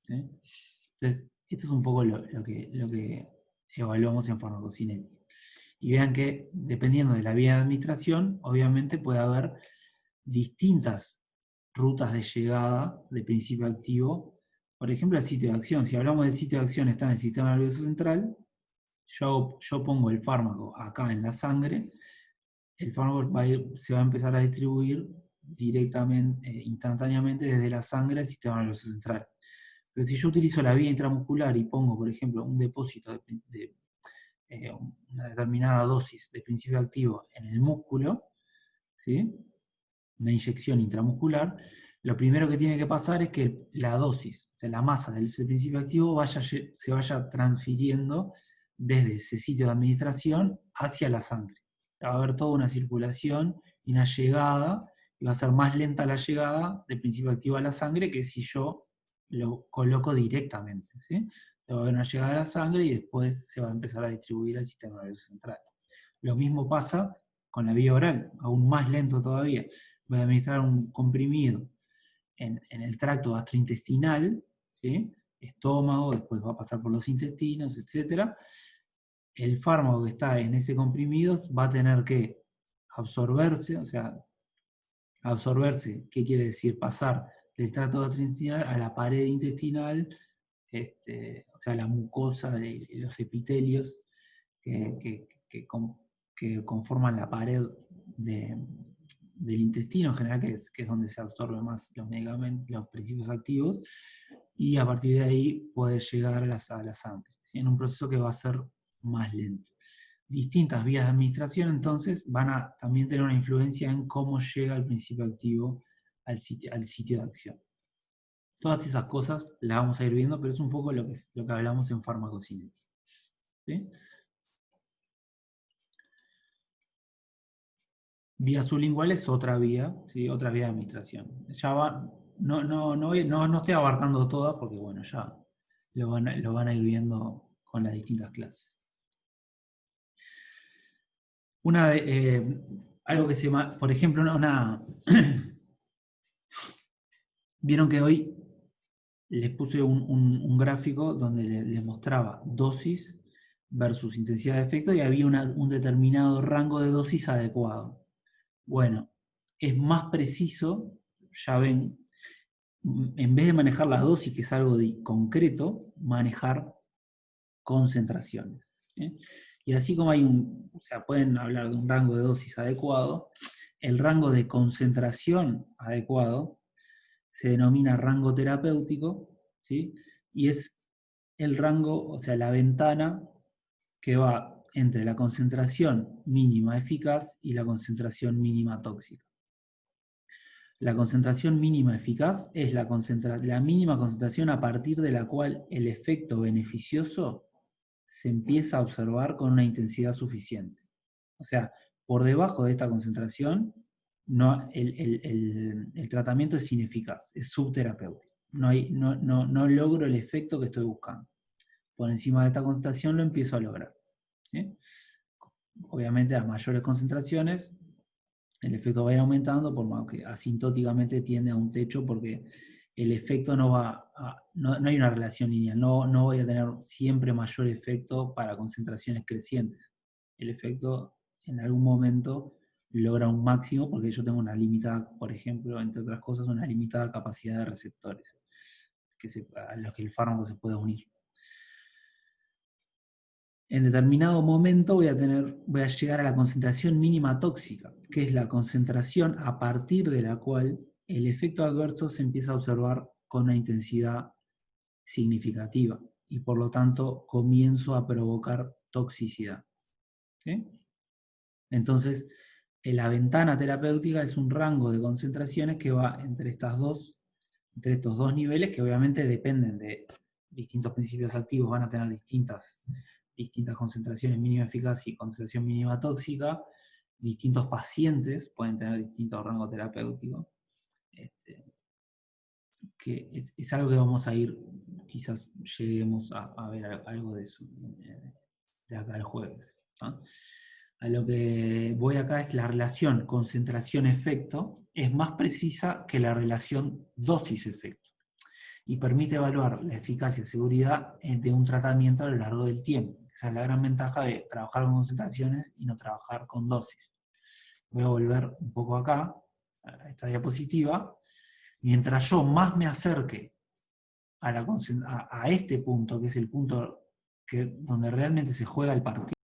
¿Sí? Entonces, esto es un poco lo que evaluamos en farmacocinética. Y vean que dependiendo de la vía de administración, obviamente puede haber distintas rutas de llegada de principio activo. Por ejemplo, el sitio de acción. Si hablamos del sitio de acción, está en el sistema nervioso central. Yo pongo el fármaco acá en la sangre, el fármaco se va a empezar a distribuir directamente, instantáneamente desde la sangre al sistema nervioso central. Pero si yo utilizo la vía intramuscular y pongo, por ejemplo, un depósito de una determinada dosis de principio activo en el músculo, ¿sí? Una inyección intramuscular, lo primero que tiene que pasar es que la dosis, o sea, la masa de ese principio activo se vaya transfiriendo desde ese sitio de administración hacia la sangre. Va a haber toda una circulación y una llegada, y va a ser más lenta la llegada del principio activo a la sangre que si yo lo coloco directamente. ¿Sí? Va a haber una llegada a la sangre y después se va a empezar a distribuir al sistema nervioso central. Lo mismo pasa con la vía oral, aún más lento todavía. Voy a administrar un comprimido en el tracto gastrointestinal, ¿sí? Estómago, después va a pasar por los intestinos, etc. El fármaco que está en ese comprimido va a tener que absorberse, o sea, absorberse, ¿qué quiere decir? Pasar del tracto gastrointestinal a la pared intestinal, o sea, la mucosa, los epitelios que conforman la pared del intestino en general, que es donde se absorben más los medicamentos, los principios activos, y a partir de ahí puede llegar a la sangre, ¿sí? En un proceso que va a ser más lento. Distintas vías de administración entonces van a también tener una influencia en cómo llega el principio activo al sitio de acción. Todas esas cosas las vamos a ir viendo, pero es un poco lo que hablamos en farmacocinética. ¿Sí? Vía sublingual es otra vía, ¿sí? Otra vía de administración. Ya no estoy abarcando todas porque bueno, ya lo van a ir viendo con las distintas clases. Algo que se llama, por ejemplo, vieron que hoy les puse un gráfico donde les mostraba dosis versus intensidad de efecto y había un determinado rango de dosis adecuado. Bueno, es más preciso, ya ven, en vez de manejar la dosis, que es algo concreto, manejar concentraciones. ¿Sí? Y así como pueden hablar de un rango de dosis adecuado, el rango de concentración adecuado se denomina rango terapéutico, ¿sí? Y es el rango, o sea, la ventana que va entre la concentración mínima eficaz y la concentración mínima tóxica. La concentración mínima eficaz es la mínima concentración a partir de la cual el efecto beneficioso se empieza a observar con una intensidad suficiente. O sea, por debajo de esta concentración, el tratamiento es ineficaz, es subterapéutico. No logro el efecto que estoy buscando. por encima de esta concentración lo empiezo a lograr. ¿Sí? Obviamente a mayores concentraciones el efecto va a ir aumentando, por más que asintóticamente tiende a un techo, porque el efecto no hay una relación lineal, no voy a tener siempre mayor efecto para concentraciones crecientes. El efecto en algún momento logra un máximo porque yo tengo una limitada, por ejemplo, entre otras cosas, una limitada capacidad de receptores a los que el fármaco se puede unir. En determinado momento voy a llegar a la concentración mínima tóxica, que es la concentración a partir de la cual el efecto adverso se empieza a observar con una intensidad significativa y por lo tanto comienzo a provocar toxicidad. ¿Sí? Entonces, la ventana terapéutica es un rango de concentraciones que va entre estos dos niveles, que obviamente dependen de distintos principios activos, van a tener distintas concentraciones mínima eficacia y concentración mínima tóxica. Distintos pacientes pueden tener distintos rangos terapéuticos. Que es algo que vamos a ir, quizás lleguemos a ver algo de eso de acá el jueves, ¿no? A lo que voy acá es la relación concentración-efecto es más precisa que la relación dosis-efecto y permite evaluar la eficacia y seguridad de un tratamiento a lo largo del tiempo. Esa es la gran ventaja de trabajar con concentraciones y no trabajar con dosis. Voy a volver un poco acá, a esta diapositiva. Mientras yo más me acerque a este punto, que es el punto donde realmente se juega el partido,